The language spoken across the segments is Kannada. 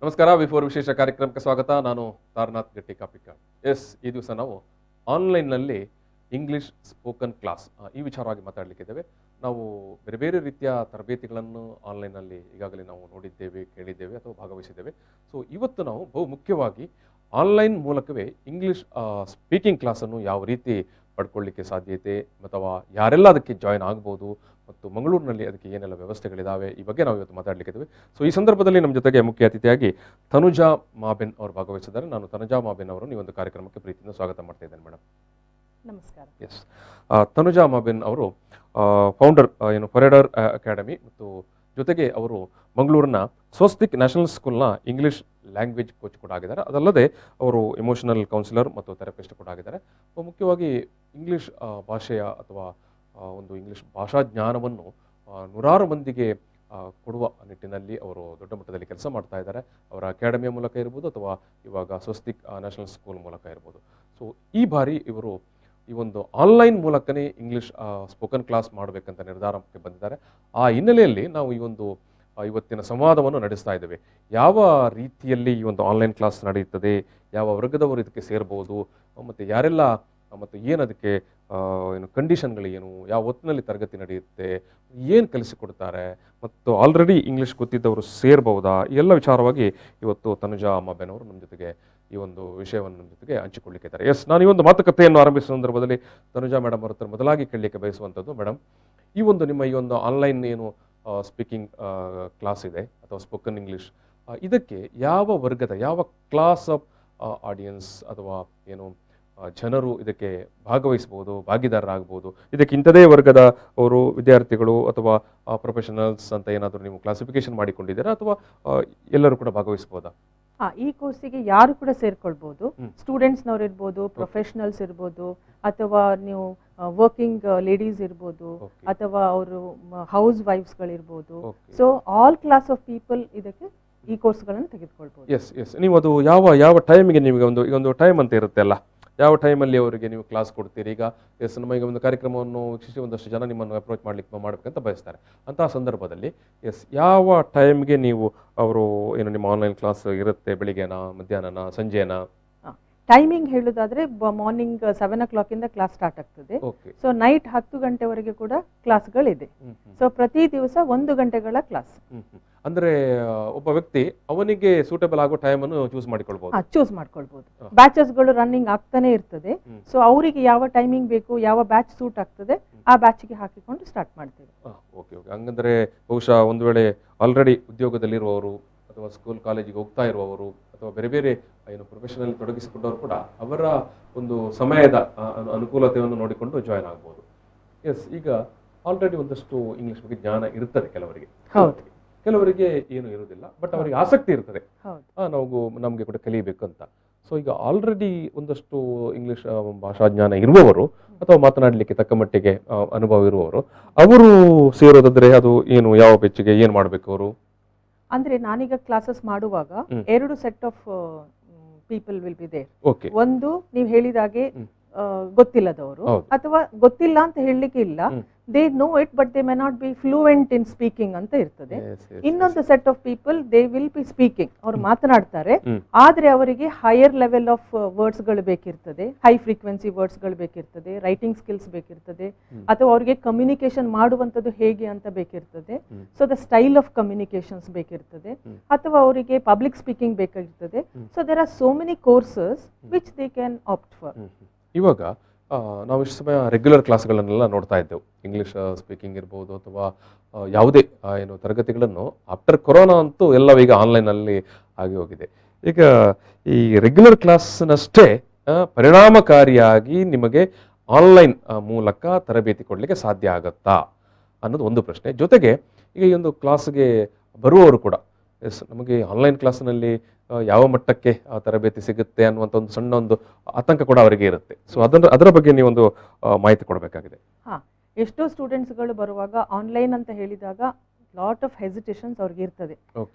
ನಮಸ್ಕಾರ. ಬಿಫೋರ್ ವಿಶೇಷ ಕಾರ್ಯಕ್ರಮಕ್ಕೆ ಸ್ವಾಗತ. ನಾನು ತಾರನಾಥ್ ಗಟ್ಟಿ ಕಾಪಿಕಾಡ್. ಈ ದಿವಸ ನಾವು ಆನ್ಲೈನ್ನಲ್ಲಿ ಇಂಗ್ಲಿಷ್ ಸ್ಪೋಕನ್ ಕ್ಲಾಸ್ ಈ ವಿಚಾರವಾಗಿ ಮಾತಾಡಲಿಕ್ಕಿದ್ದೇವೆ. ನಾವು ಬೇರೆ ಬೇರೆ ರೀತಿಯ ತರಬೇತಿಗಳನ್ನು ಆನ್ಲೈನ್ನಲ್ಲಿ ಈಗಾಗಲೇ ನಾವು ನೋಡಿದ್ದೇವೆ, ಕೇಳಿದ್ದೇವೆ ಅಥವಾ ಭಾಗವಹಿಸಿದ್ದೇವೆ. ಸೊ ಇವತ್ತು ನಾವು ಬಹು ಮುಖ್ಯವಾಗಿ ಆನ್ಲೈನ್ ಮೂಲಕವೇ ಇಂಗ್ಲಿಷ್ ಸ್ಪೀಕಿಂಗ್ ಕ್ಲಾಸನ್ನು ಯಾವ ರೀತಿ ಪಡ್ಕೊಳ್ಳಿಕ್ಕೆ ಸಾಧ್ಯತೆ ಅಥವಾ ಯಾರೆಲ್ಲ ಅದಕ್ಕೆ ಜಾಯ್ನ್ ಆಗ್ಬೋದು ಮತ್ತು ಮಂಗಳೂರಿನಲ್ಲಿ ಅದಕ್ಕೆ ಏನೆಲ್ಲ ವ್ಯವಸ್ಥೆಗಳಿದ್ದಾವೆ ಈ ಬಗ್ಗೆ ನಾವು ಇವತ್ತು ಮಾತಾಡಲಿಕ್ಕಿದ್ದೇವೆ. ಸೊ ಈ ಸಂದರ್ಭದಲ್ಲಿ ನಮ್ಮ ಜೊತೆಗೆ ಮುಖ್ಯ ಅತಿಥಿಯಾಗಿ ತನುಜಾ ಮಾಬೆನ್ ಅವರು ಭಾಗವಹಿಸಿದ್ದಾರೆ. ನಾನು ತನುಜಾ ಮಾಬೆನ್ ಅವರನ್ನು ಈ ಒಂದು ಕಾರ್ಯಕ್ರಮಕ್ಕೆ ಪ್ರೀತಿಯಿಂದ ಸ್ವಾಗತ ಮಾಡ್ತಾ ಇದ್ದೇನೆ. ಮೇಡಮ್ ನಮಸ್ಕಾರ. ತನುಜಾ ಮಾಬೆನ್ ಅವರು ಫೌಂಡರ್ ಫೊರೆಡರ್ ಅಕಾಡೆಮಿ ಮತ್ತು ಜೊತೆಗೆ ಅವರು ಮಂಗಳೂರಿನ ಸ್ವಸ್ತಿಕ್ ನ್ಯಾಷನಲ್ ಸ್ಕೂಲ್ನ ಇಂಗ್ಲಿಷ್ ಲ್ಯಾಂಗ್ವೇಜ್ ಕೋಚ್ ಕೂಡ ಆಗಿದ್ದಾರೆ. ಅದಲ್ಲದೆ ಅವರು ಎಮೋಷನಲ್ ಕೌನ್ಸಿಲರ್ ಮತ್ತು ಥೆರಪಿಸ್ಟ್ ಕೂಡ ಆಗಿದ್ದಾರೆ. ಮುಖ್ಯವಾಗಿ ಇಂಗ್ಲಿಷ್ ಭಾಷೆಯ ಅಥವಾ ಒಂದು ಇಂಗ್ಲಿಷ್ ಭಾಷಾ ಜ್ಞಾನವನ್ನು ನೂರಾರು ಮಂದಿಗೆ ಕೊಡುವ ನಿಟ್ಟಿನಲ್ಲಿ ಅವರು ದೊಡ್ಡ ಮಟ್ಟದಲ್ಲಿ ಕೆಲಸ ಮಾಡ್ತಾ ಇದ್ದಾರೆ. ಅವರ ಅಕಾಡೆಮಿಯ ಮೂಲಕ ಇರ್ಬೋದು ಅಥವಾ ಇವಾಗ ಸ್ವಸ್ತಿಕ್ ನ್ಯಾಷನಲ್ ಸ್ಕೂಲ್ ಮೂಲಕ ಇರ್ಬೋದು. ಸೊ ಈ ಬಾರಿ ಇವರು ಈ ಒಂದು ಆನ್ಲೈನ್ ಮೂಲಕನೇ ಇಂಗ್ಲಿಷ್ ಸ್ಪೋಕನ್ ಕ್ಲಾಸ್ ಮಾಡಬೇಕಂತ ನಿರ್ಧಾರಕ್ಕೆ ಬಂದಿದ್ದಾರೆ. ಆ ಹಿನ್ನೆಲೆಯಲ್ಲಿ ನಾವು ಈ ಒಂದು ಇವತ್ತಿನ ಸಂವಾದವನ್ನು ನಡೆಸ್ತಾ ಇದ್ದೇವೆ. ಯಾವ ರೀತಿಯಲ್ಲಿ ಈ ಒಂದು ಆನ್ಲೈನ್ ಕ್ಲಾಸ್ ನಡೆಯುತ್ತದೆ, ಯಾವ ವರ್ಗದವರು ಇದಕ್ಕೆ ಸೇರ್ಬೋದು ಮತ್ತು ಯಾರೆಲ್ಲ ಮತ್ತು ಏನು ಅದಕ್ಕೆ ಕಂಡೀಷನ್ಗಳು ಏನು, ಯಾವ ಹೊತ್ತಿನಲ್ಲಿ ತರಗತಿ ನಡೆಯುತ್ತೆ, ಏನು ಕಲಿಸಿಕೊಡ್ತಾರೆ ಮತ್ತು ಆಲ್ರೆಡಿ ಇಂಗ್ಲೀಷ್ ಗೊತ್ತಿದ್ದವರು ಸೇರ್ಬಹುದಾ, ಈ ಎಲ್ಲ ವಿಚಾರವಾಗಿ ಇವತ್ತು ತನುಜಾ ಮಾಬೆನ್ ಅವರು ನಮ್ಮ ಜೊತೆಗೆ ಈ ಒಂದು ವಿಷಯವನ್ನು ನಮ್ಮ ಜೊತೆಗೆ ಹಂಚಿಕೊಳ್ಳಿಕ್ಕಿದ್ದಾರೆ. ನಾನು ಈ ಒಂದು ಮಾತುಕತೆಯನ್ನು ಆರಂಭಿಸುವ ಸಂದರ್ಭದಲ್ಲಿ ತನುಜಾ ಮೇಡಮ್ ಅವ್ರ ಹತ್ರ ಮೊದಲಾಗಿ ಕೇಳಲಿಕ್ಕೆ ಬಯಸುವಂಥದ್ದು, ಮೇಡಮ್ ಈ ಒಂದು ನಿಮ್ಮ ಈ ಒಂದು ಆನ್ಲೈನ್ ಏನು ಸ್ಪೀಕಿಂಗ್ ಕ್ಲಾಸ್ ಇದೆ ಅಥವಾ ಸ್ಪೋಕನ್ ಇಂಗ್ಲೀಷ್, ಇದಕ್ಕೆ ಯಾವ ವರ್ಗದ ಯಾವ ಕ್ಲಾಸ್ ಆಫ್ ಆಡಿಯನ್ಸ್ ಅಥವಾ ಏನು ಜನರು ಇದಕ್ಕೆ ಭಾಗವಹಿಸ್ಬೋದು, ಭಾಗಿದಾರರಾಗ್ಬೋದು, ಇದಕ್ಕೆ ಇಂಥದೇ ವರ್ಗದ ಅವರು ವಿದ್ಯಾರ್ಥಿಗಳು ಅಥವಾ ಪ್ರೊಫೆಷನಲ್ಸ್ ಅಂತ ಏನಾದರೂ ನೀವು ಕ್ಲಾಸಿಫಿಕೇಶನ್ ಮಾಡಿಕೊಂಡಿದ್ದೀರಾ ಅಥವಾ ಎಲ್ಲರೂ ಕೂಡ ಭಾಗವಹಿಸ್ಬೋದಾ? ಈ ಕೋರ್ಸಿಗೆ ಯಾರು ಕೂಡ ಸೇರ್ಕೊಳ್ಬಹುದು. ಸ್ಟೂಡೆಂಟ್ಸ್ನವ್ರು ಇರ್ಬೋದು, ಪ್ರೊಫೆಷನಲ್ಸ್ ಇರ್ಬೋದು, ಅಥವಾ ನೀವು ವರ್ಕಿಂಗ್ ಲೇಡೀಸ್ ಇರ್ಬೋದು, ಅಥವಾ ಅವರು ಹೌಸ್ ವೈಫ್ಸ್ಗಳಿರ್ಬೋದು. So all class of people ಇದಕ್ಕೆ ಈ ಕೋರ್ಸ್ಗಳನ್ನು ತೆಗೆದುಕೊಳ್ಬಹುದು. ಎಸ್ ನೀವು ಅದು ಯಾವ ಟೈಮಿಗೆ ನಿಮಗೆ ಒಂದು ಟೈಮ್ ಅಂತ ಇರುತ್ತೆ ಅಲ್ಲ, ಯಾವ ಟೈಮಲ್ಲಿ ಅವರಿಗೆ ನೀವು ಕ್ಲಾಸ್ ಕೊಡ್ತೀರಿ? ಈಗ ನಮಗೆ ಒಂದು ಕಾರ್ಯಕ್ರಮವನ್ನು ವೀಕ್ಷಿಸಿ ಒಂದಷ್ಟು ಜನ ನಿಮ್ಮನ್ನು ಅಪ್ರೋಚ್ ಮಾಡಬೇಕಂತ ಬಯಸ್ತಾರೆ. ಅಂತಹ ಸಂದರ್ಭದಲ್ಲಿ ಯಾವ ಟೈಮ್ಗೆ ನೀವು ಅವರು ನಿಮ್ಮ ಆನ್ಲೈನ್ ಕ್ಲಾಸ್ ಇರುತ್ತೆ? ಬೆಳಿಗ್ಗೆನಾ, ಮಧ್ಯಾಹ್ನನಾ, ಸಂಜೆನಾ? ಟೈಮಿಂಗ್ ಹೇಳೋದಾದ್ರೆ ಮಾರ್ನಿಂಗ್ 7 o'clock ಇಂದ ಕ್ಲಾಸ್ ಸ್ಟಾರ್ಟ್ ಆಗ್ತದೆ. ಸೊ ನೈಟ್ 10 ಗಂಟೆವರೆಗೆ ಕೂಡ ಕ್ಲಾಸ್ಗಳಿದೆ. ಸೊ ಪ್ರತಿ ದಿವಸ 1 ಗಂಟೆಗಳ ಕ್ಲಾಸ್. ಅಂದ್ರೆ ಒಬ್ಬ ವ್ಯಕ್ತಿ ಅವನಿಗೆ ಸೂಟಬಲ್ ಆಗೋ ಟೈಮ್ ಅನ್ನು ಚೂಸ್ ಮಾಡ್ಕೊಳ್ಬಹುದು. ಬ್ಯಾಚಸ್ಗಳು ರನ್ನಿಂಗ್ ಆಗ್ತಾನೆ ಇರ್ತದೆ. ಸೊ ಅವರಿಗೆ ಯಾವ ಟೈಮಿಂಗ್ ಬೇಕು, ಯಾವ ಬ್ಯಾಚ್ ಸೂಟ್ ಆಗ್ತದೆ, ಆ ಬ್ಯಾಚ್ಗೆ ಹಾಕಿಕೊಂಡು ಸ್ಟಾರ್ಟ್ ಮಾಡ್ತೇವೆ. ಹಂಗಂದ್ರೆ ಬಹುಶಃ ಒಂದು ವೇಳೆ ಆಲ್ರೆಡಿ ಉದ್ಯೋಗದಲ್ಲಿರುವವರು ಅಥವಾ ಸ್ಕೂಲ್ ಕಾಲೇಜಿಗೆ ಹೋಗ್ತಾ ಇರುವವರು ಅಥವಾ ಬೇರೆ ಬೇರೆ ಪ್ರೊಫೆಷನಲ್ ತೊಡಗಿಸಿಕೊಂಡವರು ಕೂಡ ಅವರ ಒಂದು ಸಮಯದ ಅನುಕೂಲತೆಯನ್ನು ನೋಡಿಕೊಂಡು ಜಾಯ್ನ್ ಆಗ್ಬೋದು. ಈಗ ಆಲ್ರೆಡಿ ಒಂದಷ್ಟು ಇಂಗ್ಲಿಷ್ ಬಗ್ಗೆ ಜ್ಞಾನ ಇರ್ತದೆ ಕೆಲವರಿಗೆ ಏನು ಇರುವುದಿಲ್ಲ, ಬಟ್ ಅವರಿಗೆ ಆಸಕ್ತಿ ಇರ್ತದೆ, ನಮಗೆ ಕೂಡ ಕಲಿಬೇಕು ಅಂತ. ಸೊ ಈಗ ಆಲ್ರೆಡಿ ಒಂದಷ್ಟು ಇಂಗ್ಲಿಷ್ ಭಾಷಾ ಜ್ಞಾನ ಇರುವವರು ಅಥವಾ ಮಾತನಾಡಲಿಕ್ಕೆ ತಕ್ಕ ಮಟ್ಟಿಗೆ ಅನುಭವ ಇರುವವರು ಅವರು ಸೇರೋದಾದ್ರೆ ಅದು ಏನು, ಯಾವ ಬೆಚ್ಚಿಗೆ ಏನು ಮಾಡಬೇಕು ಅವರು? ಅಂದ್ರೆ ನಾನೀಗ ಕ್ಲಾಸಸ್ ಮಾಡುವಾಗ 2 set of people will be there. ಒಂದು ನೀವು ಹೇಳಿದಾಗೆ ಗೊತ್ತಿಲ್ಲದವರು ಅಥವಾ ಗೊತ್ತಿಲ್ಲ ಅಂತ ಹೇಳಲಿಕ್ಕೆ ಇಲ್ಲ, they know it but they may not be fluent in speaking ಅಂತ ಇರ್ತದೆ. ಇನ್ನೊಂದು set of people they will be speaking, ಅವರು ಮಾತನಾಡ್ತಾರೆ, ಆದ್ರೆ ಅವರಿಗೆ ಹೈಯರ್ ಲೆವೆಲ್ ಆಫ್ ವರ್ಡ್ಸ್ ಗಳು ಬೇಕಿರ್ತದೆ, ಹೈ ಫ್ರೀಕ್ವೆನ್ಸಿ ವರ್ಡ್ಸ್ ಗಳು ಬೇಕಿರ್ತದೆ, ರೈಟಿಂಗ್ ಸ್ಕಿಲ್ಸ್ ಬೇಕಿರ್ತದೆ, ಅಥವಾ ಅವರಿಗೆ ಕಮ್ಯುನಿಕೇಶನ್ ಮಾಡುವಂಥದ್ದು ಹೇಗೆ ಅಂತ ಬೇಕಿರ್ತದೆ. So the style of communications ಬೇಕಿರ್ತದೆ, ಅಥವಾ ಅವರಿಗೆ ಪಬ್ಲಿಕ್ ಸ್ಪೀಕಿಂಗ್ ಬೇಕಾಗಿರ್ತದೆ. So there are so many courses which they can opt for. ಇವಾಗ ನಾವು ಇಷ್ಟು ಸಮಯ ರೆಗ್ಯುಲರ್ ಕ್ಲಾಸ್ಗಳನ್ನೆಲ್ಲ ನೋಡ್ತಾ ಇದ್ದೆವು, ಇಂಗ್ಲಿಷ್ ಸ್ಪೀಕಿಂಗ್ ಇರ್ಬೋದು ಅಥವಾ ಯಾವುದೇ ತರಗತಿಗಳನ್ನು. ಆಫ್ಟರ್ ಕೊರೋನಾ ಅಂತೂ ಎಲ್ಲವೂ ಈಗ ಆನ್ಲೈನಲ್ಲಿ ಆಗಿ ಹೋಗಿದೆ. ಈಗ ಈ ರೆಗ್ಯುಲರ್ ಕ್ಲಾಸ್ನಷ್ಟೇ ಪರಿಣಾಮಕಾರಿಯಾಗಿ ನಿಮಗೆ ಆನ್ಲೈನ್ ಮೂಲಕ ತರಬೇತಿ ಕೊಡಲಿಕ್ಕೆ ಸಾಧ್ಯ ಆಗುತ್ತಾ ಅನ್ನೋದು ಒಂದು ಪ್ರಶ್ನೆ. ಜೊತೆಗೆ ಈಗ ಈ ಒಂದು ಕ್ಲಾಸ್ಗೆ ಬರುವವರು ಕೂಡ ನಮಗೆ ಆನ್ಲೈನ್ ಕ್ಲಾಸ್ನಲ್ಲಿ ಯಾವ ಮಟ್ಟಕ್ಕೆ ತರಬೇತಿ ಸಿಗುತ್ತೆ ಅನ್ನುವಂಥ ಒಂದು ಸಣ್ಣ ಒಂದು ಆತಂಕ ಕೂಡ ಅವರಿಗೆ ಇರುತ್ತೆ. ಸೊ ಅದರ ಬಗ್ಗೆ ನೀವೊಂದು ಮಾಹಿತಿ ಕೊಡಬೇಕಾಗಿದೆ. ಎಷ್ಟೋ ಸ್ಟೂಡೆಂಟ್ಸ್ಗಳು ಬರುವಾಗ ಆನ್ಲೈನ್ ಅಂತ ಹೇಳಿದಾಗ ಲಾಟ್ ಆಫ್ ಹೆಸಿಟೇಷನ್ಸ್ ಅವ್ರಿಗೆ ಇರ್ತದೆ.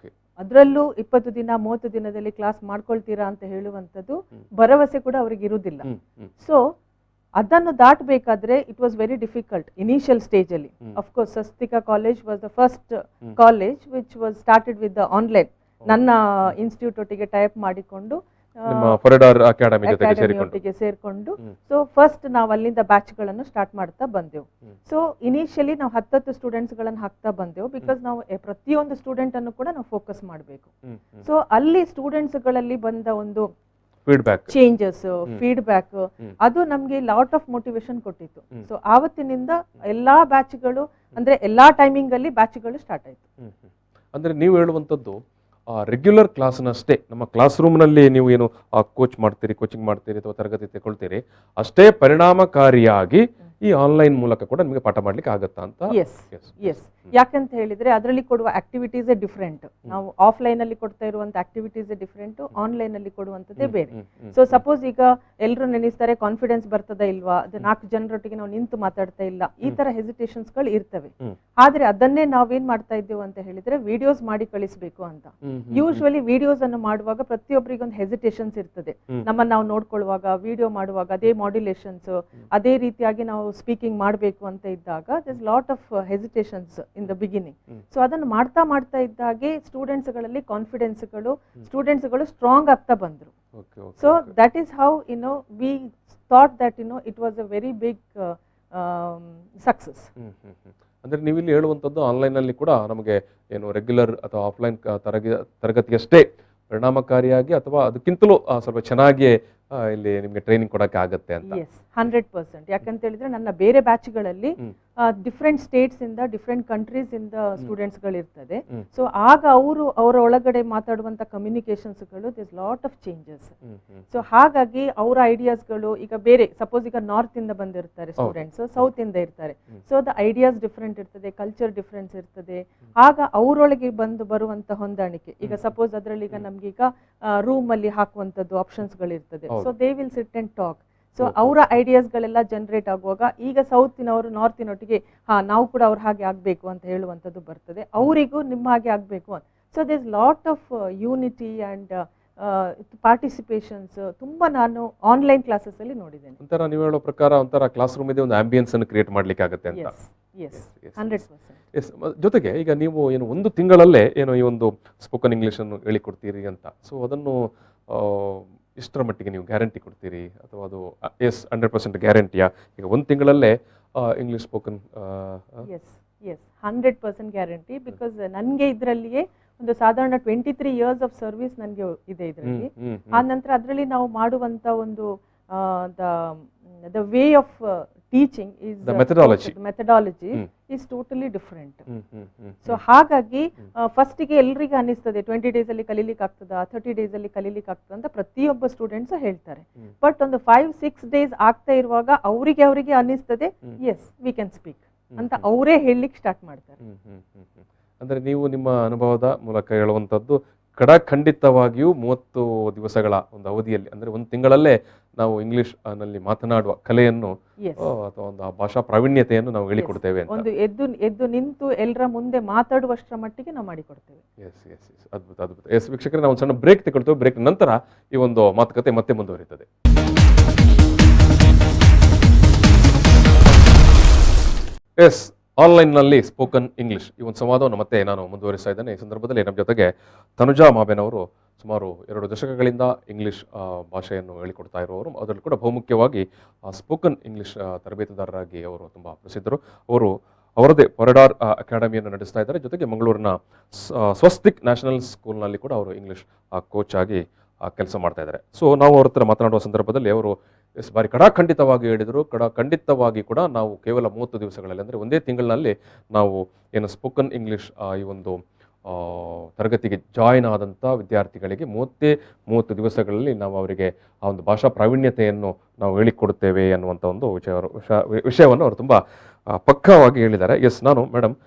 ಅದರಲ್ಲೂ 20 ದಿನ 30 ದಿನದಲ್ಲಿ ಕ್ಲಾಸ್ ಮಾಡ್ಕೊಳ್ತೀರಾ ಅಂತ ಹೇಳುವಂಥದ್ದು ಭರವಸೆ ಕೂಡ ಅವ್ರಿಗೆ ಇರುವುದಿಲ್ಲ. ಸೊ ಅದನ್ನು ದಾಟಬೇಕಾದ್ರೆ it was very difficult initial stage ಅಲ್ಲಿ. Of course Swastika college was the first college which was started with the online. ನನ್ನ ಇನ್ಸ್ಟಿಟ್ಯೂಟ್ ಒಟ್ಟಿಗೆ ಟೈಪ್ ಮಾಡಿಕೊಂಡು ಫೊರೆಡಾರ್ ಅಕಾಡೆಮಿ ಒಟ್ಟಿಗೆ ಸೇರ್ಕೊಂಡು ಸೊ ಫಸ್ಟ್ ನಾವು ಅಲ್ಲಿಂದ ಬ್ಯಾಚ್ ಗಳನ್ನು ಸ್ಟಾರ್ಟ್ ಮಾಡ್ತಾ ಬಂದೆವು. ಸೊ ಇನಿಷಿಯಲಿ ನಾವು 10 ಸ್ಟೂಡೆಂಟ್ಸ್ ಗಳನ್ನ ಹಾಕ್ತಾ ಬಂದೆವು, ಬಿಕಾಸ್ ನಾವು ಪ್ರತಿಯೊಂದು ಸ್ಟೂಡೆಂಟ್ ಅನ್ನು ಕೂಡ ನಾವು ಫೋಕಸ್ ಮಾಡಬೇಕು. ಸೊ ಅಲ್ಲಿ ಸ್ಟೂಡೆಂಟ್ಸ್ ಗಳಲ್ಲಿ ಬಂದ ಒಂದು ಚೇಂಜಸ್, ಫೀಡ್ಬ್ಯಾಕ್, ಅದು ನಮ್ಗೆ ಲಾಟ್ ಆಫ್ ಮೋಟಿವೇಶನ್ ಕೊಟ್ಟಿತ್ತು. ಸೊ ಆವತ್ತಿನಿಂದ ಎಲ್ಲಾ ಬ್ಯಾಚ್ಗಳು ಅಂದ್ರೆ ಎಲ್ಲಾ ಟೈಮಿಂಗ್ ಅಲ್ಲಿ ಬ್ಯಾಚ್ಗಳು ಸ್ಟಾರ್ಟ್ ಆಯ್ತು. ಅಂದ್ರೆ ನೀವು ಹೇಳುವಂತದ್ದು ರೆಗ್ಯುಲರ್ ಕ್ಲಾಸ್ನಷ್ಟೇ, ನಮ್ಮ ಕ್ಲಾಸ್ ರೂಮ್ನಲ್ಲಿ ನೀವು ಏನು ಕೋಚಿಂಗ್ ಮಾಡ್ತೀರಿ ಅಥವಾ ತರಗತಿ ತಗೊಳ್ತೀರಿ ಅಷ್ಟೇ ಪರಿಣಾಮಕಾರಿಯಾಗಿ ಈ ಆನ್ಲೈನ್ ಮೂಲಕ ಕೂಡ ನಿಮಗೆ ಪಾಠ ಮಾಡ್ಲಿಕ್ಕೆ ಆಗುತ್ತಾ ಅಂತ? ಎಸ್, ಯಾಕಂತ ಹೇಳಿದ್ರೆ ಅದರಲ್ಲಿ ಕೊಡುವ ಆಕ್ಟಿವಿಟೀಸ್ ಡಿಫ್ರೆಂಟ್. ನಾವು ಆಫ್ಲೈನ್ ಅಲ್ಲಿ ಕೊಡ್ತಾ ಇರುವಂತ ಆಕ್ಟಿವಿಟೀಸ್ ಡಿಫ್ರೆಂಟ್, ಆನ್ಲೈನ್ ಅಲ್ಲಿ ಕೊಡುವಂತದ್ದೇ ಬೇರೆ. ಸೊ ಸಪೋಸ್ ಈಗ ಎಲ್ಲರೂ ನೆನೆಸ್ತಾರೆ ಕಾನ್ಫಿಡೆನ್ಸ್ ಬರ್ತದ ಇಲ್ವಾ, ಅದು 4 ಜನರೊಟ್ಟಿಗೆ ನಾವು ನಿಂತು ಮಾತಾಡ್ತಾ ಇಲ್ಲ, ಈ ತರ ಹೆಸಿಟೇಷನ್ಸ್ ಗಳು ಇರ್ತವೆ. ಆದ್ರೆ ಅದನ್ನೇ ನಾವೇನ್ ಮಾಡ್ತಾ ಇದ್ದೇವೆ ಅಂತ ಹೇಳಿದ್ರೆ ವಿಡಿಯೋಸ್ ಮಾಡಿ ಕಳಿಸ್ಬೇಕು ಅಂತ. ಯೂಶುವಲಿ ವಿಡಿಯೋಸ್ ಅನ್ನು ಮಾಡುವಾಗ ಪ್ರತಿಯೊಬ್ಬರಿಗೆ ಒಂದು ಹೆಸಿಟೇಷನ್ಸ್ ಇರ್ತದೆ. ನಮ್ಮನ್ನ ನಾವು ನೋಡ್ಕೊಳ್ಳುವಾಗ, ವಿಡಿಯೋ ಮಾಡುವಾಗ ಅದೇ ಮಾಡ್ಯುಲೇಷನ್ಸ್, ಅದೇ ರೀತಿಯಾಗಿ ನಾವು ಸ್ಪೀಕಿಂಗ್ ಮಾಡಬೇಕು ಅಂತ ಇದ್ದಾಗ this lot of hesitations in the beginning. So ಅದನ್ನು ಮಾಡ್ತಾ ಇದ್ದಾಗೆ ಸ್ಟೂಡೆಂಟ್ಸ್ ಗಳಲ್ಲಿ ಕಾನ್ಫಿಡೆನ್ಸ್ ಗಳು, ಸ್ಟೂಡೆಂಟ್ಸ್ ಗಳು ಸ್ಟ್ರಾಂಗ್ ಆಗ್ತಾ ಬಂದ್ರು. So that is how we thought that it was a very big success. ಅಂದ್ರೆ ನೀವು ಇಲ್ಲಿ ಹೇಳುವಂತದ್ದು ಆನ್ಲೈನ್ ಅಲ್ಲಿ ಕೂಡ ನಮಗೆ ಏನು ರೆಗ್ಯುಲರ್ ಅಥವಾ ಆಫ್ಲೈನ್ ತರಗತಿಯಷ್ಟೇ ಪರಿಣಾಮಕಾರಿಯಾಗಿ ಅಥವಾ ಅದಕ್ಕಿಂತಲೂ ಸ್ವಲ್ಪ ಚೆನ್ನಾಗಿ ಇಲ್ಲಿ ನಿಮಗೆ ಟ್ರೈನಿಂಗ್ ಕೊಡಕ್ಕೆ ಆಗುತ್ತೆ ಅಂತ? 100%. ಯಾಕಂತ ಹೇಳಿದ್ರೆ ನನ್ನ ಬೇರೆ ಬ್ಯಾಚ್ಗಳಲ್ಲಿ ಡಿಫ್ರೆಂಟ್ ಸ್ಟೇಟ್ಸ್ ಇಂದ, ಡಿಫ್ರೆಂಟ್ ಕಂಟ್ರೀಸ್ ಇಂದ ಸ್ಟೂಡೆಂಟ್ಸ್ ಗಳು ಇರ್ತದೆ. ಸೊ ಆಗ ಅವರ ಒಳಗಡೆ ಮಾತಾಡುವಂತ ಕಮ್ಯುನಿಕೇಶನ್ಸ್ ಗಳು this lot of changes. So ಹಾಗಾಗಿ ಅವರ ಐಡಿಯಾಸ್ ಗಳು ಈಗ ಬೇರೆ, ಸಪೋಸ್ ಈಗ ನಾರ್ತ್ ಇಂದ ಬಂದಿರ್ತಾರೆ ಸ್ಟೂಡೆಂಟ್ಸ್, ಸೌತ್ ಇಂದ ಇರ್ತಾರೆ. ಸೊ ದ ಐಡಿಯಾಸ್ ಡಿಫ್ರೆಂಟ್ ಇರ್ತದೆ, ಕಲ್ಚರ್ ಡಿಫ್ರೆನ್ಸ್ ಇರ್ತದೆ. ಆಗ ಅವರೊಳಗೆ ಬರುವಂತ ಹೊಂದಾಣಿಕೆ, ಈಗ ಸಪೋಸ್ ಅದರಲ್ಲಿ ಈಗ ನಮ್ಗೆ ಈಗ ರೂಮ್ ಅಲ್ಲಿ ಹಾಕುವಂತದ್ದು ಆಪ್ಷನ್ಸ್ ಗಳು ಇರ್ತದೆ. So they will sit and talk. So ಅವರ ಐಡಿಯಾಸ್ ಗಳೆಲ್ಲ ಜನರೇಟ್ ಆಗುವಾಗ ಈಗ ಸೌತಿನವರು ನಾರ್ತಿನೊಟ್ಟಿಗೆ ನಾವು ಕೂಡ ಅವ್ರ ಹಾಗೆ ಆಗ್ಬೇಕು ಅಂತ ಹೇಳುವಂತದ್ದು ಬರ್ತದೆ, ಅವರಿಗೂ ನಿಮ್ಮ ಹಾಗೆ ಆಗ್ಬೇಕು ಅಂತ. So there lot of unity and participations ತುಂಬಾ ನಾನು ಆನ್ಲೈನ್ ಕ್ಲಾಸಸ್ ಅಲ್ಲಿ ನೋಡಿದ್ದೇನೆ. ಒಂಥರ ನೀವು ಹೇಳೋ ಪ್ರಕಾರ ಒಂಥರ ಕ್ಲಾಸ್ ರೂಮ್ ಇದೆ, ಒಂದು ಆಂಬಿಯನ್ಸ್ ಅನ್ನು ಕ್ರಿಯೇಟ್ ಮಾಡ್ಲಿಕ್ಕೆ ಆಗುತ್ತೆ ಅಂತ. 100%. ಜೊತೆಗೆ ಈಗ ನೀವು ಏನು 1 ತಿಂಗಳಲ್ಲೇ ಏನು ಈ ಒಂದು ಸ್ಪೋಕನ್ ಇಂಗ್ಲಿಷ್ ಅನ್ನು ಹೇಳಿಕೊಡ್ತೀರಿ ಅಂತ, ಸೊ ಅದನ್ನು ಇಷ್ಟರ ಮಟ್ಟಿಗೆ ನೀವು ಗ್ಯಾರಂಟಿ ಕೊಡ್ತೀರಿ ಅಥವಾ ಅದು 100% ಗ್ಯಾರಂಟಿಯಾ? ಈಗ 1 ತಿಂಗಳಲ್ಲೇ ಇಂಗ್ಲಿಷ್ ಸ್ಪೋಕನ್? 100% ಗ್ಯಾರಂಟಿ. ಬಿಕಾಸ್ ನನಗೆ ಇದರಲ್ಲಿಯೇ ಒಂದು ಸಾಧಾರಣ 23 years ಆಫ್ ಸರ್ವಿಸ್ ನನಗೆ ಇದೆ ಇದರಲ್ಲಿ. ಆ ನಂತರ ಅದರಲ್ಲಿ ನಾವು ಮಾಡುವಂತ ಒಂದು the way of teaching is methodology is totally different. So ಹಾಗಾಗಿ ಫಸ್ಟಿಗೆ ಎಲ್ರಿಗೂ ಅನಿಸ್ತದೆ 20 days ಅಲ್ಲಿ ಕಲೀಲಿಕ್ಕೆ ಆಗ್ತದ, 30 days ಅಲ್ಲಿ ಕಲೀಲಿಕ್ಕೆ ಆಗ್ತದ ಅಂತ ಪ್ರತಿಯೊಬ್ಬ ಸ್ಟೂಡೆಂಟ್ಸ್ ಹೇಳ್ತಾರೆ. ಬಟ್ ಒಂದು 5-6 days ಆಗ್ತಾ ಇರುವಾಗ ಅವರಿಗೆ ಅನಿಸ್ತದೆ ಎಸ್ ವಿ ಕ್ಯಾನ್ ಸ್ಪೀಕ್ ಅಂತ ಅವರೇ ಹೇಳಲಿಕ್ಕೆ ಸ್ಟಾರ್ಟ್ ಮಾಡ್ತಾರೆ. ಅಂದ್ರೆ ನೀವು ನಿಮ್ಮ ಅನುಭವದ ಮೂಲಕ ಹೇಳುವಂತದ್ದು ಖಂಡಿತವಾಗಿಯೂ 30 ದಿವಸಗಳ ಒಂದು ಅವಧಿಯಲ್ಲಿ, ಅಂದ್ರೆ 1 ತಿಂಗಳಲ್ಲೇ ನಾವು ಇಂಗ್ಲಿಷ್ ನಲ್ಲಿ ಮಾತನಾಡುವ ಕಲೆಯನ್ನು ಅಥವಾ ಒಂದು ಭಾಷಾ ಪ್ರಾವೀಣ್ಯತೆಯನ್ನು ನಾವು ಹೇಳಿಕೊಡ್ತೇವೆ ಅಂತ. ಒಂದು ಎದ್ದು ನಿಂತು ಎಲ್ಲರ ಮುಂದೆ ಮಾತಾಡುವಷ್ಟರ ಮಟ್ಟಿಗೆ ನಾವು ಮಾಡಿಕೊಡ್ತೇವೆ. ಅದ್ಭುತ. ಎಸ್ ವೀಕ್ಷಕರೇ, ನಾವು ಒಂದು ಸಣ್ಣ ಬ್ರೇಕ್ ತಗೊಳ್ತೇವೆ. ಬ್ರೇಕ್ ನಂತರ ಈ ಒಂದು ಮಾತುಕತೆ ಮತ್ತೆ ಮುಂದುವರಿಯುತ್ತದೆ. ಎಸ್, ಆನ್ಲೈನ್ನಲ್ಲಿ ಸ್ಪೋಕನ್ ಇಂಗ್ಲಿಷ್ ಈ ಒಂದು ಸಂವಾದವನ್ನು ಮತ್ತೆ ನಾನು ಮುಂದುವರಿಸ್ತಾ ಇದ್ದೇನೆ. ಈ ಸಂದರ್ಭದಲ್ಲಿ ನಮ್ಮ ಜೊತೆಗೆ ತನುಜಾ ಮಾಬೆನ್ ಅವರು ಸುಮಾರು 2 ದಶಕಗಳಿಂದ ಇಂಗ್ಲಿಷ್ ಭಾಷೆಯನ್ನು ಹೇಳಿಕೊಡ್ತಾ ಇರುವವರು. ಅದರಲ್ಲಿ ಕೂಡ ಬಹುಮುಖ್ಯವಾಗಿ ಸ್ಪೋಕನ್ ಇಂಗ್ಲಿಷ್ ತರಬೇತುದಾರರಾಗಿ ಅವರು ತುಂಬ ಪ್ರಸಿದ್ಧರು. ಅವರು ಅವರದೇ ಫೊರೆಡಾರ್ ಅಕಾಡೆಮಿಯನ್ನು ನಡೆಸ್ತಾ ಇದ್ದಾರೆ. ಜೊತೆಗೆ ಮಂಗಳೂರಿನ ಸ್ವಸ್ತಿಕ್ ನ್ಯಾಷನಲ್ ಸ್ಕೂಲ್ನಲ್ಲಿ ಕೂಡ ಅವರು ಇಂಗ್ಲಿಷ್ ಕೋಚ್ ಆಗಿ ಕೆಲಸ ಮಾಡ್ತಾ ಇದ್ದಾರೆ. ಸೊ ನಾವು ಅವ್ರ ಹತ್ರ ಮಾತನಾಡುವ ಸಂದರ್ಭದಲ್ಲಿ ಅವರು ಬಾರಿ ಖಂಡಿತವಾಗಿ ಹೇಳಿದರು, ಖಂಡಿತವಾಗಿ ಕೂಡ ನಾವು ಕೇವಲ 30 ದಿವಸಗಳಲ್ಲಿ, ಅಂದರೆ 1 ತಿಂಗಳಿನಲ್ಲಿ ನಾವು ಏನು ಸ್ಪೋಕನ್ ಇಂಗ್ಲಿಷ್ ಈ ಒಂದು ತರಗತಿಗೆ ಜಾಯಿನ್ ಆದಂಥ ವಿದ್ಯಾರ್ಥಿಗಳಿಗೆ 30 ದಿವಸಗಳಲ್ಲಿ ನಾವು ಅವರಿಗೆ ಆ ಒಂದು ಭಾಷಾ ಪ್ರಾವೀಣ್ಯತೆಯನ್ನು ನಾವು ಹೇಳಿಕೊಡುತ್ತೇವೆ ಅನ್ನುವಂಥ ಒಂದು ವಿಷಯವನ್ನು ಅವರು ತುಂಬ ಪಕ್ಕಾವಾಗಿ ಹೇಳಿದ್ದಾರೆ. ಎಸ್, ನಾನು ಮೇಡಮ್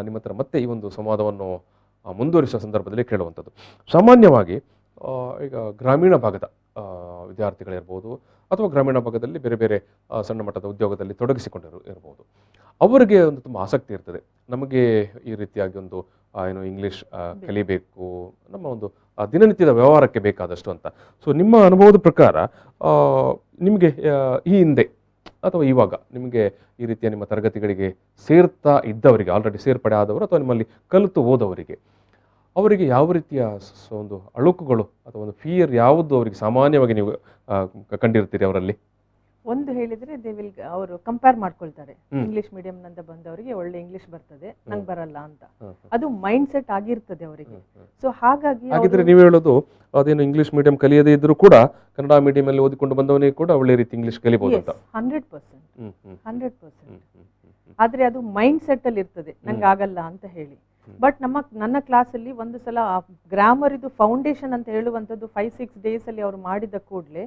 ನಿಮ್ಮ ಹತ್ರ ಮತ್ತೆ ಈ ಒಂದು ಸಂವಾದವನ್ನು ಮುಂದುವರಿಸುವ ಸಂದರ್ಭದಲ್ಲಿ ಕೇಳುವಂಥದ್ದು, ಸಾಮಾನ್ಯವಾಗಿ ಈಗ ಗ್ರಾಮೀಣ ಭಾಗದ ವಿದ್ಯಾರ್ಥಿಗಳಿರ್ಬೋದು ಅಥವಾ ಗ್ರಾಮೀಣ ಭಾಗದಲ್ಲಿ ಬೇರೆ ಬೇರೆ ಸಣ್ಣ ಮಟ್ಟದ ಉದ್ಯೋಗದಲ್ಲಿ ತೊಡಗಿಸಿಕೊಂಡಿರ್ಬೋದು, ಅವರಿಗೆ ಒಂದು ತುಂಬ ಆಸಕ್ತಿ ಇರ್ತದೆ, ನಮಗೆ ಈ ರೀತಿಯಾಗಿ ಒಂದು ಏನು ಇಂಗ್ಲೀಷ್ ಕಲಿಬೇಕು, ನಮ್ಮ ಒಂದು ದಿನನಿತ್ಯದ ವ್ಯವಹಾರಕ್ಕೆ ಬೇಕಾದಷ್ಟು ಅಂತ. ಸೊ ನಿಮ್ಮ ಅನುಭವದ ಪ್ರಕಾರ ನಿಮಗೆ ಈ ಹಿಂದೆ ಅಥವಾ ಇವಾಗ ನಿಮಗೆ ಈ ರೀತಿಯ ನಿಮ್ಮ ತರಗತಿಗಳಿಗೆ ಸೇರ್ತಾ ಇದ್ದವರಿಗೆ, ಆಲ್ರೆಡಿ ಸೇರ್ಪಡೆ ಆದವರು ಅಥವಾ ನಿಮ್ಮಲ್ಲಿ ಕಲಿತು ಹೋದವರಿಗೆ ಅವರಿಗೆ ಯಾವ ರೀತಿಯ ಒಂದು ಅಳುಕುಗಳು ಅಥವಾ ಒಂದು ಫಿಯರ್ ಯಾವುದು ಅವರಿಗೆ ಸಾಮಾನ್ಯವಾಗಿ ನೀವು ಕಂಡಿರ್ತೀರಿ ಅವರಲ್ಲಿ? ಒಂದು ಹೇಳಿದ್ರೆ ಅವರು ಕಂಪೇರ್ ಮಾಡ್ಕೊಳ್ತಾರೆ, ಇಂಗ್ಲಿಷ್ ಮೀಡಿಯಂ ನಂದ ಬಂದವರಿಗೆ ಒಳ್ಳೆ ಇಂಗ್ಲಿಷ್ ಬರ್ತದೆ, ನಂಗೆ ಬರಲ್ಲ ಅಂತ. ಅದು ಮೈಂಡ್ ಸೆಟ್ ಆಗಿರ್ತದೆ ಅವರಿಗೆ. ಸೊ ಹಾಗಾಗಿ ನೀವು ಹೇಳೋದು ಅದೇನು ಇಂಗ್ಲಿಷ್ ಮೀಡಿಯಂ ಕಲಿಯದೇ ಇದ್ರೂ ಕೂಡ ಕನ್ನಡ ಮೀಡಿಯಂ ಅಲ್ಲಿ ಓದಿಕೊಂಡು ಬಂದವನಿಗೆ ಕೂಡ ಒಳ್ಳೆ ರೀತಿ ಇಂಗ್ಲಿಷ್ ಕಲಿಬಹುದು ಅಂತ. 100%. ಆದ್ರೆ ಅದು ಮೈಂಡ್ ಸೆಟ್ ಅಲ್ಲಿ ಇರ್ತದೆ, ನಂಗೆ ಆಗಲ್ಲ ಅಂತ ಹೇಳಿ. ಬಟ್ ನನ್ನ ಕ್ಲಾಸಲ್ಲಿ ಒಂದು ಸಲ ಗ್ರಾಮರ್ ಇದು ಫೌಂಡೇಶನ್ ಅಂತ ಹೇಳುವಂಥದ್ದು 5-6 ಡೇಸ್ ಅಲ್ಲಿ ಅವ್ರು ಮಾಡಿದ ಕೂಡಲೇ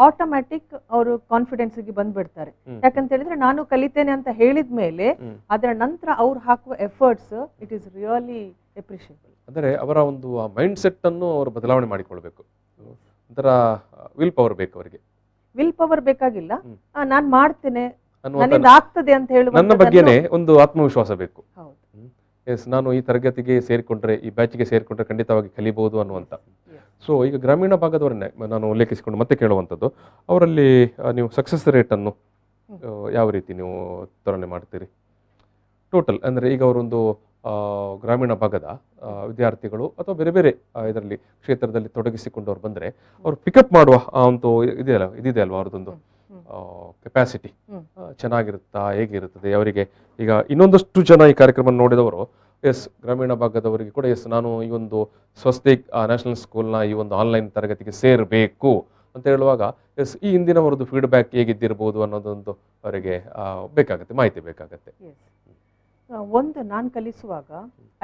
ಆಟೋಮ್ಯಾಟಿಕ್ ಅವರು ಕಾನ್ಫಿಡೆನ್ಸ್ ಗೆ ಬಂದ್ಬಿಡ್ತಾರೆ. ಯಾಕಂತ ಹೇಳಿದ್ರೆ ನಾನು ಕಲಿತೇನೆ ಅಂತ ಹೇಳಿದ ಮೇಲೆ ಅದರ ನಂತರ ಅವ್ರು ಹಾಕುವ efforts it is really appreciable. ಅಂದರೆ ಅವರ ಒಂದು ಮೈಂಡ್ ಸೆಟ್ ಅನ್ನು ಅವರು ಬದಲಾವಣೆ ಮಾಡಿಕೊಳ್ಬೇಕು. ಒಂಥರ ವಿಲ್ ಪವರ್ ಬೇಕು ಅವರಿಗೆ. ವಿಲ್ ಪವರ್ ಬೇಕಾಗಿಲ್ಲ, ನಾನು ಮಾಡ್ತೇನೆ ನನ್ನಿಂದ ಆಗ್ತದೆ ಅಂತ ಹೇಳುವ ನನ್ನ ಬಗ್ಗೆನೇ ಒಂದು ಆತ್ಮವಿಶ್ವಾಸ ಬೇಕು. ಎಸ್, ನಾನು ಈ ತರಗತಿಗೆ ಸೇರಿಕೊಂಡ್ರೆ, ಈ ಬ್ಯಾಚ್ಗೆ ಸೇರಿಕೊಂಡ್ರೆ ಖಂಡಿತವಾಗಿ ಕಲಿಬಹುದು ಅನ್ನುವಂಥ. ಸೊ ಈಗ ಗ್ರಾಮೀಣ ಭಾಗದವರನ್ನೇ ನಾನು ಉಲ್ಲೇಖಿಸಿಕೊಂಡು ಮತ್ತೆ ಕೇಳುವಂಥದ್ದು, ಅವರಲ್ಲಿ ನೀವು ಸಕ್ಸಸ್ ರೇಟನ್ನು ಯಾವ ರೀತಿ ನೀವು ತುಲನೆ ಮಾಡ್ತೀರಿ ಟೋಟಲ್? ಅಂದರೆ ಈಗ ಅವರೊಂದು ಗ್ರಾಮೀಣ ಭಾಗದ ವಿದ್ಯಾರ್ಥಿಗಳು ಅಥವಾ ಬೇರೆ ಬೇರೆ ಇದರಲ್ಲಿ ಕ್ಷೇತ್ರದಲ್ಲಿ ತೊಡಗಿಸಿಕೊಂಡವ್ರು ಬಂದರೆ ಅವರು ಪಿಕಪ್ ಮಾಡುವ ಒಂದು ಇದಿದೆ ಅಲ್ವಾ ಅವ್ರದ್ದೊಂದು ಕೆಪಾಸಿಟಿ ಚೆನ್ನಾಗಿರುತ್ತಾ, ಹೇಗಿರುತ್ತದೆ ಅವರಿಗೆ? ಈಗ ಇನ್ನೊಂದಷ್ಟು ಜನ ಈ ಕಾರ್ಯಕ್ರಮ ನೋಡಿದವರು ಎಸ್ ಗ್ರಾಮೀಣ ಭಾಗದವರಿಗೆ ಕೂಡ ಎಸ್ ನಾನು ಈ ಒಂದು ಸ್ವಸ್ತಿಕ್ ನ್ಯಾಷನಲ್ ಸ್ಕೂಲ್ನ ಈ ಒಂದು ಆನ್ಲೈನ್ ತರಗತಿಗೆ ಸೇರಬೇಕು ಅಂತ ಹೇಳುವಾಗ ಎಸ್ ಈ ಹಿಂದಿನವರದ್ದು ಫೀಡ್ಬ್ಯಾಕ್ ಹೇಗಿದ್ದಿರ್ಬೋದು ಅನ್ನೋದೊಂದು ಅವರಿಗೆ ಬೇಕಾಗುತ್ತೆ, ಮಾಹಿತಿ ಬೇಕಾಗುತ್ತೆ. ಒಂದು ನಾನು ಕಲಿಸುವಾಗ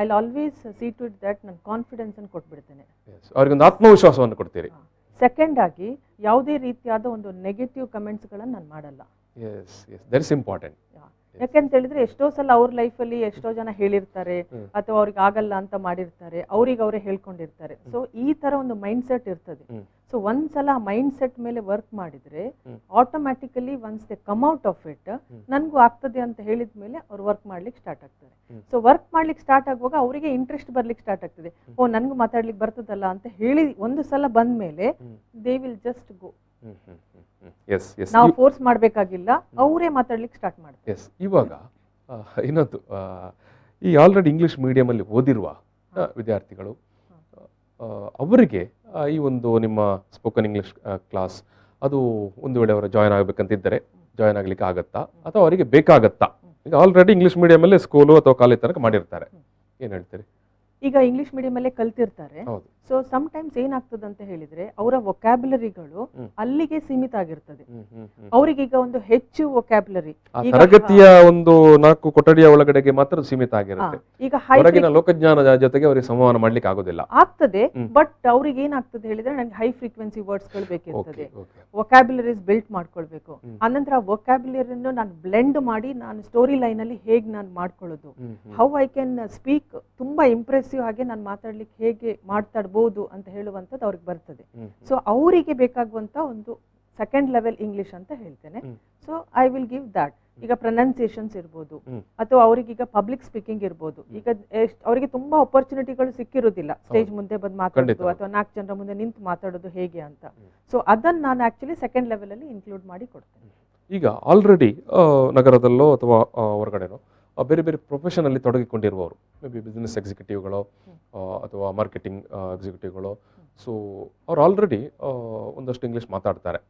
I always see to it that ನಾನು ಕಾನ್ಫಿಡೆನ್ಸ್ ಅನ್ನು ಕೊಟ್ಬಿಡ್ತೇನೆ, ಅವರಿಗೊಂದು ಆತ್ಮವಿಶ್ವಾಸವನ್ನು ಕೊಡ್ತೀರಿ. ಸೆಕೆಂಡ್ ಆಗಿ ಯಾವುದೇ ರೀತಿಯಾದ ಒಂದು ನೆಗೆಟಿವ್ ಕಮೆಂಟ್ಸ್ ಗಳನ್ನು ನಾನು ಮಾಡಲ್ಲ. That is important. ಯಾಕೆಂತ ಹೇಳಿದ್ರೆ ಎಷ್ಟೋ ಸಲ ಅವ್ರ ಲೈಫಲ್ಲಿ ಎಷ್ಟೋ ಜನ ಹೇಳಿರ್ತಾರೆ ಅಥವಾ ಅವ್ರಿಗೆ ಆಗಲ್ಲ ಅಂತ ಮಾಡಿರ್ತಾರೆ, ಅವ್ರಿಗೆ ಅವರೇ ಹೇಳ್ಕೊಂಡಿರ್ತಾರೆ. ಸೊ ಈ ತರ ಒಂದು ಮೈಂಡ್ ಸೆಟ್ ಇರ್ತದೆ. ಸೊ ಒಂದ್ಸಲ ಮೈಂಡ್ ಸೆಟ್ ಮೇಲೆ ವರ್ಕ್ ಮಾಡಿದ್ರೆ automatically once they come out of it ನನ್ಗೂ ಆಗ್ತದೆ ಅಂತ ಹೇಳಿದ ಮೇಲೆ ಅವ್ರು ವರ್ಕ್ ಮಾಡ್ಲಿಕ್ಕೆ ಸ್ಟಾರ್ಟ್ ಆಗ್ತಾರೆ. ಸೊ ವರ್ಕ್ ಮಾಡ್ಲಿಕ್ಕೆ ಸ್ಟಾರ್ಟ್ ಆಗುವಾಗ ಅವರಿಗೆ ಇಂಟ್ರೆಸ್ಟ್ ಬರ್ಲಿಕ್ಕೆ ಸ್ಟಾರ್ಟ್ ಆಗ್ತದೆ. ಓ ನನ್ಗೂ ಮಾತಾಡ್ಲಿಕ್ಕೆ ಬರ್ತದಲ್ಲ ಅಂತ ಹೇಳಿ ಒಂದು ಸಲ ಬಂದ ಮೇಲೆ ದೇ ವಿಲ್ ಜಸ್ಟ್ ಗೋ. ನಾವು ಫೋರ್ಸ್ ಮಾಡಬೇಕಾಗಿಲ್ಲ, ಅವರೇ ಮಾತಾಡ್ಲಿಕ್ಕೆ ಸ್ಟಾರ್ಟ್ ಮಾಡ್ತಾರೆ. ಇವಾಗ ಇನ್ನೊಂದು, ಈ ಆಲ್ರೆಡಿ ಇಂಗ್ಲಿಷ್ ಮೀಡಿಯಂ ಅಲ್ಲಿ ಓದಿರುವ ವಿದ್ಯಾರ್ಥಿಗಳು ಅವರಿಗೆ ಈ ಒಂದು ನಿಮ್ಮ ಸ್ಪೋಕನ್ ಇಂಗ್ಲಿಷ್ ಕ್ಲಾಸ್ ಅದು ಒಂದು ವೇಳೆ ಅವರು ಜಾಯ್ನ್ ಆಗಬೇಕಂತಿದ್ದರೆ ಜಾಯ್ನ್ ಆಗ್ಲಿಕ್ಕೆ ಆಗತ್ತಾ ಅಥವಾ ಅವರಿಗೆ ಬೇಕಾಗತ್ತಾ? ಈಗ ಆಲ್ರೆಡಿ ಇಂಗ್ಲಿಷ್ ಮೀಡಿಯಂ ಅಲ್ಲೇ ಸ್ಕೂಲು ಅಥವಾ ಕಾಲೇಜ್ ತನಕ ಮಾಡಿರ್ತಾರೆ, ಏನ್ ಹೇಳ್ತೀರಿ? ಈಗ ಇಂಗ್ಲಿಷ್ ಮೀಡಿಯಂ ಅಲ್ಲೇ ಕಲ್ತಿರ್ತಾರೆ. ಸೊ ಸಮ್ ಟೈಮ್ಸ್ ಏನಾಗ್ತದೆ ಅಂತ ಹೇಳಿದ್ರೆ ಅವರ ವೊಕ್ಯಾಬ್ಯುಲರಿಗಳು ಅಲ್ಲಿಗೆ ಸೀಮಿತ ಆಗಿರ್ತದೆ. ಅವರಿಗೀಗ ಒಂದು ಹೆಚ್ಚು ವೊಕ್ಯಾಬ್ಯುಲರಿ ತರಗತಿಯ ಒಂದು 4 ಕೊಠಡಿಯ ಒಳಗಡೆಗೆ ಮಾತ್ರ ಸೀಮಿತ ಆಗಿರುತ್ತೆ. ಈಗ ಹೊರಗಿನ ಲೋಕಜ್ಞಾನದ ಜೊತೆಗೆ ಅವರಿಗೆ ಸಂವಹನ ಮಾಡ್ಲಿಕ್ಕೆ ಆಗೋದಿಲ್ಲ. ಆಗ್ತದೆ, ಬಟ್ ಅವ್ರಿಗೆ ಏನಾಗ್ತದೆ ಹೇಳಿದ್ರೆ ನಂಗೆ ಹೈ ಫ್ರೀಕ್ವೆನ್ಸಿ ವರ್ಡ್ಸ್ ಗಳು ಬೇಕಿರ್ತದೆ, ವೊಕ್ಯಾಬ್ಯುಲರೀಸ್ ಬಿಲ್ಟ್ ಮಾಡ್ಕೊಳ್ಬೇಕು. ಆನಂತರ ವೊಕ್ಯಾಬ್ಯುಲರಿಯನ್ನು ನಾನು ಬ್ಲೆಂಡ್ ಮಾಡಿ ನಾನು ಸ್ಟೋರಿ ಲೈನ್ ಅಲ್ಲಿ ಹೇಗೆ ನಾನು ಮಾಡ್ಕೊಳ್ಳೋದು, ಹೌ ಐ ಕ್ಯಾನ್ ಸ್ಪೀಕ್ ತುಂಬಾ ಇಂಪ್ರೆಸಿವ್ ಹಾಗೆ ನಾನು ಮಾತಾಡ್ಲಿಕ್ಕೆ ಹೇಗೆ ಮಾತಾಡ್ಬೋದು ಅಂತ ಹೇಳುವಂಥದ್ದು ಅವ್ರಿಗೆ ಬರ್ತದೆ. ಸೊ ಅವರಿಗೆ ಬೇಕಾಗುವಂತ ಒಂದು ಸೆಕೆಂಡ್ ಲೆವೆಲ್ ಇಂಗ್ಲಿಷ್ ಅಂತ ಹೇಳ್ತೇನೆ. ಸೊ ಐ ವಿಲ್ ಗಿವ್ ದಾಟ್. ಈಗ ಪ್ರೊನೌನ್ಸಿಯೇಷನ್ಸ್ ಇರ್ಬೋದು ಅಥವಾ ಅವರಿಗೀಗ ಪಬ್ಲಿಕ್ ಸ್ಪೀಕಿಂಗ್ ಇರ್ಬೋದು. ಈಗ ಅವರಿಗೆ ತುಂಬಾ ಅಪರ್ಚುನಿಟಿಗಳು ಸಿಕ್ಕಿರೋದಿಲ್ಲ ಸ್ಟೇಜ್ ಮುಂದೆ ಬಂದು ಮಾತಾಡೋದು ಅಥವಾ 4 ಜನರ ಮುಂದೆ ನಿಂತು ಮಾತಾಡೋದು ಹೇಗೆ ಅಂತ. ಸೊ ಅದನ್ನ ನಾನು ಆಕ್ಚುಲಿ ಸೆಕೆಂಡ್ ಲೆವೆಲ್ ಅಲ್ಲಿ ಇನ್ಕ್ಲೂಡ್ ಮಾಡಿ ಕೊಡ್ತೇನೆ. ಈಗ ಆಲ್ರೆಡಿ ನಗರದಲ್ಲೋ ಅಥವಾ ಹೊರಗಡೆನೋ ಬೇರೆ ಬೇರೆ ಪ್ರೊಫೆಷನ್ ಅಲ್ಲಿ ತೊಡಗಿಕೊಂಡಿರುವವರು, ಮೇ ಬಿ ಬಿಸ್ನೆಸ್ ಎಕ್ಸಿಕ್ಯೂಟಿವ್ಗಳು ಅಥವಾ ಮಾರ್ಕೆಟಿಂಗ್ ಎಕ್ಸಿಕ್ಯೂಟಿವ್ಗಳು, ಸೊ ಅವ್ರು ಆಲ್ರೆಡಿ ಒಂದಷ್ಟು ಇಂಗ್ಲೀಷ್ ಮಾತಾಡ್ತಾರೆ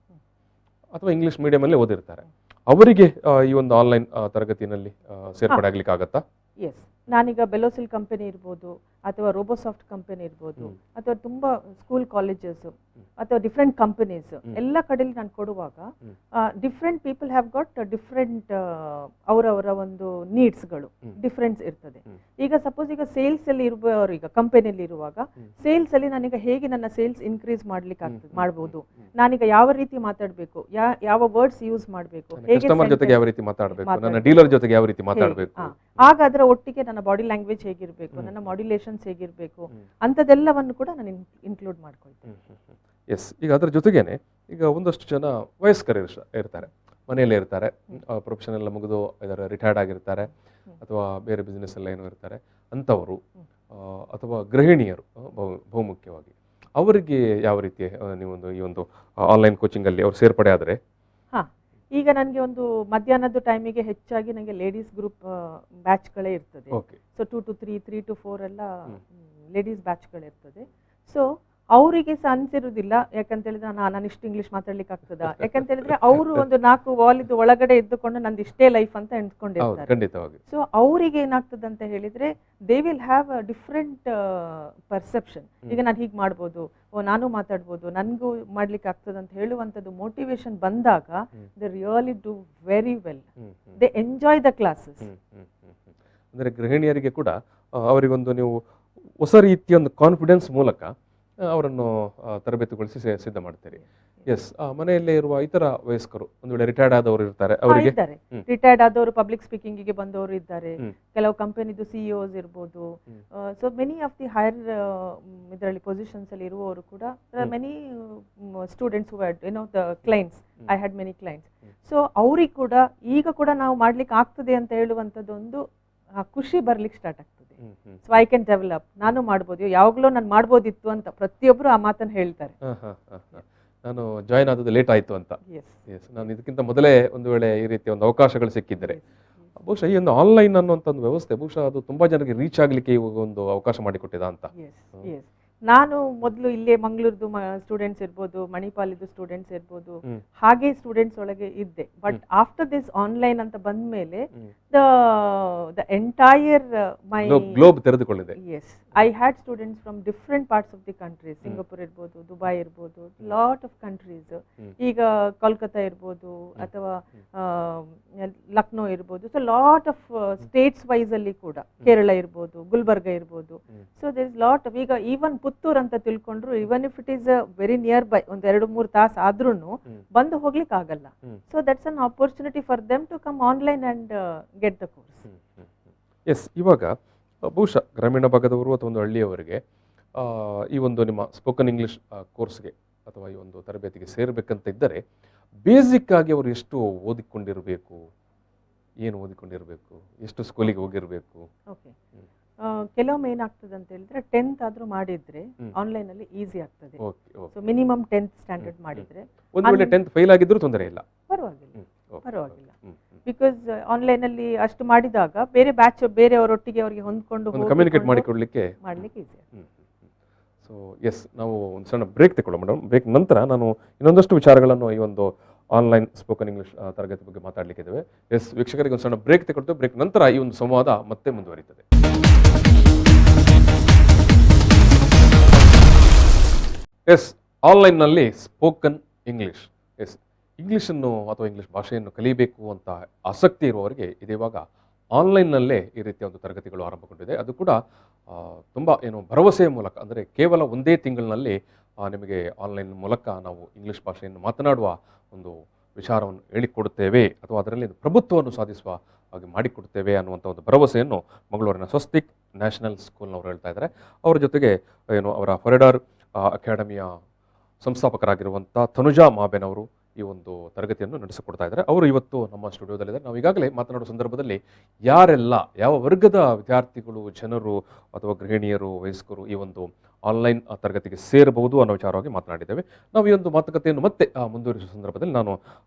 ಅಥವಾ ಇಂಗ್ಲೀಷ್ ಮೀಡಿಯಮಲ್ಲೇ ಓದಿರ್ತಾರೆ. ಅವರಿಗೆ ಈ ಒಂದು ಆನ್ಲೈನ್ ತರಗತಿನಲ್ಲಿ ಸೇರ್ಪಡೆ ಆಗ್ಲಿಕ್ಕೆ ಆಗತ್ತಾ? ಎಸ್, ನಾನೀಗ ಬೆಲೋಸಿಲ್ ಕಂಪನಿ ಇರ್ಬೋದು ಅಥವಾ ರೋಬೋಸಾಫ್ಟ್ ಕಂಪನಿ ಇರ್ಬೋದು ಅಥವಾ ತುಂಬಾ ಸ್ಕೂಲ್ ಕಾಲೇಜಸ್ ಅಥವಾ ಡಿಫ್ರೆಂಟ್ ಕಂಪನೀಸ್ ಎಲ್ಲ ಕಡೆಯಲ್ಲಿ ನಾನು ಕೊಡುವಾಗ different people have got different ಅವರವರ ಒಂದು ನೀಡ್ಸ್ಗಳು ಡಿಫ್ರೆನ್ಸ್ ಇರ್ತದೆ. ಈಗ ಸಪೋಸ್ ಈಗ ಸೇಲ್ಸ್ ಅಲ್ಲಿ ಇರುವವರು ಈಗ ಕಂಪನಿಯಲ್ಲಿ ಇರುವಾಗ ಸೇಲ್ಸ್ ಅಲ್ಲಿ ನಾನೀಗ ಹೇಗೆ ನನ್ನ ಸೇಲ್ಸ್ ಇನ್ಕ್ರೀಸ್ ಮಾಡ್ಲಿಕ್ಕೆ ಆಗ್ತದೆ ಮಾಡ್ಬೋದು, ನಾನೀಗ ಯಾವ ರೀತಿ ಮಾತಾಡಬೇಕು, ಯಾವ ವರ್ಡ್ಸ್ ಯೂಸ್ ಮಾಡಬೇಕು, ಕಸ್ಟಮರ್ ಜೊತೆಗೆ ಯಾವ ರೀತಿ ಮಾತಾಡಬೇಕು, ನನ್ನ ಡೀಲರ್ ಜೊತೆಗೆ ಯಾವ ರೀತಿ ಮಾತಾಡಬೇಕು, ಆಗ ಅದರ ಒಟ್ಟಿಗೆ ನನ್ನ ಬಾಡಿ ಲ್ಯಾಂಗ್ವೇಜ್ ಹೇಗಿರಬೇಕು, ನನ್ನ ಮಾಡ್ಯುಲೇಷನ್ಸ್ ಹೇಗಿರಬೇಕು ಅಂತದೆಲ್ಲವನ್ನು ಕೂಡ ನಾನು ಇನ್ಕ್ಲೂಡ್ ಮಾಡ್ಕೊಳ್ತೇನೆ. ಎಸ್, ಈಗ ಅದರ ಜೊತೆಗೇನೆ ಈಗ ಒಂದಷ್ಟು ಜನ ವಯಸ್ಕರು ಇರ್ತಾರೆ, ಮನೆಯಲ್ಲೇ ಇರ್ತಾರೆ, ಪ್ರೊಫೆಷನ್ ಎಲ್ಲ ಮುಗಿದು ಇದರ ರಿಟೈರ್ಡ್ ಆಗಿರ್ತಾರೆ ಅಥವಾ ಬೇರೆ ಬಿಸ್ನೆಸ್ ಎಲ್ಲ ಏನೋ ಇರ್ತಾರೆ ಅಂಥವರು, ಅಥವಾ ಗೃಹಿಣಿಯರು ಬಹುಮುಖ್ಯವಾಗಿ ಅವರಿಗೆ ಯಾವ ರೀತಿ ನೀವೊಂದು ಈ ಒಂದು ಆನ್ಲೈನ್ ಕೋಚಿಂಗ್ ಅಲ್ಲಿ ಅವ್ರು ಸೇರ್ಪಡೆ ಆದರೆ? ಈಗ ನನಗೆ ಒಂದು ಮಧ್ಯಾಹ್ನದ ಟೈಮಿಗೆ ಹೆಚ್ಚಾಗಿ ನನಗೆ ಲೇಡೀಸ್ ಗ್ರೂಪ್ ಬ್ಯಾಚ್ಗಳೇ ಇರ್ತದೆ. ಸೊ 2 to 3, 3 to 4 ಎಲ್ಲ ಲೇಡೀಸ್ ಬ್ಯಾಚ್ಗಳಿರ್ತದೆ. ಸೊ ಅವರಿಗೆ ಸಹ ಅನ್ಸಿರುವುದಿಲ್ಲ, ಯಾಕಂತ ಹೇಳಿದ್ರೆ ನಾನು ಇಷ್ಟು ಇಂಗ್ಲಿಷ್ ಮಾತಾಡ್ಲಿಕ್ಕೆ ಆಗ್ತದಾ, ಯಾಕಂತ ಹೇಳಿದ್ರೆ ಅವರು ಒಂದು 4 ವಾಲಿದ್ದು ಒಳಗಡೆ ಇದ್ದುಕೊಂಡು ನಂದು ಇಷ್ಟೇ ಲೈಫ್ ಅಂತ ಎಣ್ಸ್ಕೊಂಡಿರ್ತಾರೆ. ಸೊ ಅವ್ರಿಗೆ ಏನಾಗ್ತದೆ ಅಂತ ಹೇಳಿದ್ರೆ they will have a different perception. ಈಗ ನಾನು ಹೀಗೆ ಮಾಡ್ಬೋದು, ನಾನು ಮಾತಾಡ್ಬೋದು, ನನಗೂ ಮಾಡ್ಲಿಕ್ಕೆ ಆಗ್ತದೆ ಅಂತ ಹೇಳುವಂಥದ್ದು ಮೋಟಿವೇಶನ್ ಬಂದಾಗ they really do very well, they enjoy the classes. ಅಂದರೆ ಗೃಹಿಣಿಯರಿಗೆ ಕೂಡ ಅವರಿಗೊಂದು ನೀವು ಹೊಸ ರೀತಿಯ ಒಂದು ಕಾನ್ಫಿಡೆನ್ಸ್ ಮೂಲಕ ಅವರನ್ನು ತರಬೇತಿಗೊಳಿಸಿ ಸಿದ್ಧ ಮಾಡ್ತೀರಿ. ಎಸ್, ಮನೆಯಲ್ಲೇ ಇರುವ ಇತರ ವಯಸ್ಕರು, ಒಂದು ವೇಳೆ ರಿಟೈರ್ಡ್ ಆದವರು ಇರ್ತಾರೆ, ಅವರಿಗೆ ರಿಟೈರ್ಡ್ ಆದವರು ಪಬ್ಲಿಕ್ ಸ್ಪೀಕಿಂಗಿಗೆ ಬಂದವರು ಇದ್ದಾರೆ, ಕೆಲವು ಕಂಪನಿದು ಸಿಇಒಸ್ ಇರ್ಬೋದು. So many of the higher ಇದರಲ್ಲಿ ಪೊಸಿಷನ್ಸ್ ಅಲ್ಲಿ ಇರುವವರು ಕೂಡ, many students who had the clients, I had many clients. So ಅವ್ರಿಗೆ ಕೂಡ ಈಗ ಕೂಡ ನಾವು ಮಾಡ್ಲಿಕ್ಕೆ ಆಗ್ತದೆ ಅಂತ ಹೇಳುವಂಥದ್ದು ಒಂದು ಖುಷಿ ಬರ್ಲಿಕ್ಕೆ ಸ್ಟಾರ್ಟ್ ಆಗ್ತದೆ. ಸೊ ಐ ಕ್ಯಾನ್ ಡೆವಲಪ್, ನಾನು ಮಾಡ್ಬೋದು, ಯಾವಾಗಲೂ ನಾನು ಮಾಡ್ಬೋದಿತ್ತು ಅಂತ ಪ್ರತಿಯೊಬ್ಬರು ಆ ಮಾತನ್ನು ಹೇಳ್ತಾರೆ. ನಾನು ಜಾಯ್ನ್ ಆದದ್ದು ಲೇಟ್ ಆಯಿತು ಅಂತ. ಎಸ್, ನಾನು ಇದಕ್ಕಿಂತ ಮೊದಲೇ ಒಂದು ವೇಳೆ ಈ ರೀತಿಯ ಒಂದು ಅವಕಾಶಗಳು ಸಿಕ್ಕಿದ್ದರೆ, ಬಹುಶಃ ಈ ಒಂದು ಆನ್ಲೈನ್ ಅನ್ನುವಂಥ ಒಂದು ವ್ಯವಸ್ಥೆ ಬಹುಶಃ ಅದು ತುಂಬಾ ಜನರಿಗೆ ರೀಚ್ ಆಗಲಿಕ್ಕೆ ಇವಾಗ ಒಂದು ಅವಕಾಶ ಮಾಡಿಕೊಟ್ಟಿದ ಅಂತ. ನಾನು ಮೊದಲು ಇಲ್ಲೇ ಮಂಗಳೂರ್ದು ಸ್ಟೂಡೆಂಟ್ಸ್ ಇರ್ಬೋದು, ಮಣಿಪಾಲಿದು ಸ್ಟೂಡೆಂಟ್ಸ್ ಇರ್ಬೋದು, ಹಾಗೆ ಸ್ಟೂಡೆಂಟ್ಸ್ ಒಳಗೆ ಇದ್ದೆ. ಬಟ್ ಆಫ್ಟರ್ ದಿಸ್ ಆನ್ಲೈನ್ ಅಂತ ಬಂದ ಮೇಲೆ ದ ಎಂಟೈರ್ ಮೈ ಗ್ಲೋಬ್ ತೆರೆದುಕೊಂಡಿದೆ. Yes, I had students from different parts of the countries, Singapore ಇರ್ಬೋದು, ದುಬೈ ಇರ್ಬೋದು, ಲಾಟ್ ಆಫ್ ಕಂಟ್ರೀಸ್. ಈಗ ಕೋಲ್ಕತ್ತಾ ಇರ್ಬೋದು ಅಥವಾ ಲಕ್ನೋ ಇರ್ಬೋದು. So lot of states wise ಅಲ್ಲಿ ಕೂಡ, ಕೇರಳ ಇರ್ಬೋದು, ಗುಲ್ಬರ್ಗ ಇರ್ಬೋದು. So there is lot of, ಈಗ ಈವನ್ ಪುತ್ತೂರ್ ಅಂತ ತಿಳ್ಕೊಂಡ್ರು, even if it is very near by, ಒಂದು 2-3 ತಾಸು ಆದ್ರೂ ಬಂದು ಹೋಗ್ಲಿಕ್ಕೆ ಆಗಲ್ಲ. So that's an opportunity for them to come online and get the course. Yes, ಇವಾಗ ಬಹುಶಃ ಗ್ರಾಮೀಣ ಭಾಗದವರು ಅಥವಾ ಒಂದು ಹಳ್ಳಿಯವರಿಗೆ ಈ ಒಂದು ನಿಮ್ಮ ಸ್ಪೋಕನ್ ಇಂಗ್ಲಿಷ್ ಕೋರ್ಸ್ಗೆ ಅಥವಾ ಈ ಒಂದು ತರಬೇತಿಗೆ ಸೇರಬೇಕಂತ ಇದ್ದರೆ ಬೇಸಿಕ್ ಆಗಿ ಅವರು ಎಷ್ಟು ಓದಿಕೊಂಡಿರಬೇಕು, ಏನು ಓದಿಕೊಂಡಿರಬೇಕು, ಎಷ್ಟು ಸ್ಕೂಲಿಗೆ ಹೋಗಿರಬೇಕು? ಓಕೆ, ಕೆಲವೊಮ್ಮೆ ಏನಾಗ್ತದೆ ಅಂತ ಹೇಳಿದ್ರೆ 10th ಆದ್ರೂ ಮಾಡಿದ್ರೆ ಆನ್ಲೈನ್ ಅಲ್ಲಿ ಈಸಿ ಆಗ್ತದೆ. ಸೊ ಮಿನಿಮಮ್ 10th ಸ್ಟ್ಯಾಂಡರ್ಡ್ ಮಾಡಿದ್ರೆ, ಒಂದು ವೇಳೆ 10th ಫೇಲ್ ಆಗಿದ್ರೂ ತೊಂದರೆ ಇಲ್ಲ, ಪರವಾಗಿಲ್ಲ. ಬಿಕಾಸ್ ಆನ್ಲೈನ್ ಅಲ್ಲಿ ಅಷ್ಟು ಮಾಡಿದಾಗ ಬೇರೆ ಬ್ಯಾಚ್ ಬೇರೆಯವರೊಟ್ಟಿಗೆ ಅವರಿಗೆ ಹೊಂದ್ಕೊಂಡು ಕಮ್ಯುನಿಕೇಟ್ ಮಾಡಿಕೊಳ್ಳಲಿಕ್ಕೆ ಈಸಿ. ಸೊ ಎಸ್, ನಾವು ಒಂದು ಸಣ್ಣ ಬ್ರೇಕ್ ತಗೊಳ್ಳೋಣ ಮೇಡಮ್. ಬ್ರೇಕ್ ನಂತರ ನಾನು ಇನ್ನೊಂದಷ್ಟು ವಿಚಾರಗಳನ್ನು ಈ ಒಂದು ಆನ್ಲೈನ್ ಸ್ಪೋಕನ್ ಇಂಗ್ಲಿಷ್ ತರಗತಿ ಬಗ್ಗೆ ಮಾತಾಡಲಿಕ್ಕಿದ್ದೇವೆ. ಎಸ್ ವೀಕ್ಷಕರಿಗೆ ಒಂದು ಸಣ್ಣ ಬ್ರೇಕ್ ತಗೊಳ್ತೇವೆ. ಬ್ರೇಕ್ ನಂತರ ಈ ಒಂದು ಸಂವಾದ ಮತ್ತೆ ಮುಂದುವರಿಯುತ್ತದೆ. ಎಸ್, ಆನ್ಲೈನ್ನಲ್ಲಿ ಸ್ಪೋಕನ್ ಇಂಗ್ಲಿಷ್. ಎಸ್, ಇಂಗ್ಲೀಷನ್ನು ಅಥವಾ ಇಂಗ್ಲೀಷ್ ಭಾಷೆಯನ್ನು ಕಲಿಯಬೇಕು ಅಂತ ಆಸಕ್ತಿ ಇರುವವರಿಗೆ ಇದೀವಾಗ ಆನ್ಲೈನ್ನಲ್ಲೇ ಈ ರೀತಿಯ ಒಂದು ತರಗತಿಗಳು ಆರಂಭಗೊಂಡಿದೆ. ಅದು ಕೂಡ ತುಂಬ ಭರವಸೆಯ ಮೂಲಕ, ಅಂದರೆ ಕೇವಲ ಒಂದೇ ತಿಂಗಳಿನಲ್ಲಿ ನಿಮಗೆ ಆನ್ಲೈನ್ ಮೂಲಕ ನಾವು ಇಂಗ್ಲೀಷ್ ಭಾಷೆಯನ್ನು ಮಾತನಾಡುವ ಒಂದು ವಿಚಾರವನ್ನು ಹೇಳಿಕೊಡುತ್ತೇವೆ ಅಥವಾ ಅದರಲ್ಲಿ ಪ್ರಭುತ್ವವನ್ನು ಸಾಧಿಸುವ ಹಾಗೆ ಮಾಡಿಕೊಡುತ್ತೇವೆ ಅನ್ನುವಂಥ ಒಂದು ಭರವಸೆಯನ್ನು ಮಂಗಳೂರಿನ ಸ್ವಸ್ತಿಕ್ ನ್ಯಾಷನಲ್ ಸ್ಕೂಲ್ನವರು ಹೇಳ್ತಾ ಇದ್ದಾರೆ. ಅವರ ಜೊತೆಗೆ ಅವರ ಫಾರಿಡರ್ ಅಕಾಡೆಮಿಯ ಸಂಸ್ಥಾಪಕರಾಗಿರುವಂಥ ತನುಜಾ ಮಾಬೆನ್ ಅವರು ಈ ಒಂದು ತರಗತಿಯನ್ನು ನಡೆಸಿಕೊಡ್ತಾ ಇದ್ದಾರೆ. ಅವರು ಇವತ್ತು ನಮ್ಮ ಸ್ಟುಡಿಯೋದಲ್ಲಿದ್ದಾರೆ. ನಾವು ಈಗಾಗಲೇ ಮಾತನಾಡುವ ಸಂದರ್ಭದಲ್ಲಿ ಯಾರೆಲ್ಲ, ಯಾವ ವರ್ಗದ ವಿದ್ಯಾರ್ಥಿಗಳು, ಜನರು ಅಥವಾ ಗೃಹಿಣಿಯರು, ವಯಸ್ಕರು ಈ ಒಂದು ಆನ್ಲೈನ್ ತರಗತಿಗೆ ಸೇರಬಹುದು ಅನ್ನೋ ವಿಚಾರವಾಗಿ ಮಾತನಾಡಿದ್ದೇವೆ. ನಾವು ಈ ಒಂದು ಮಾತುಕತೆಯನ್ನು ಮತ್ತೆ ಮುಂದುವರಿಸುವ ಸಂದರ್ಭದಲ್ಲಿ ನಾನು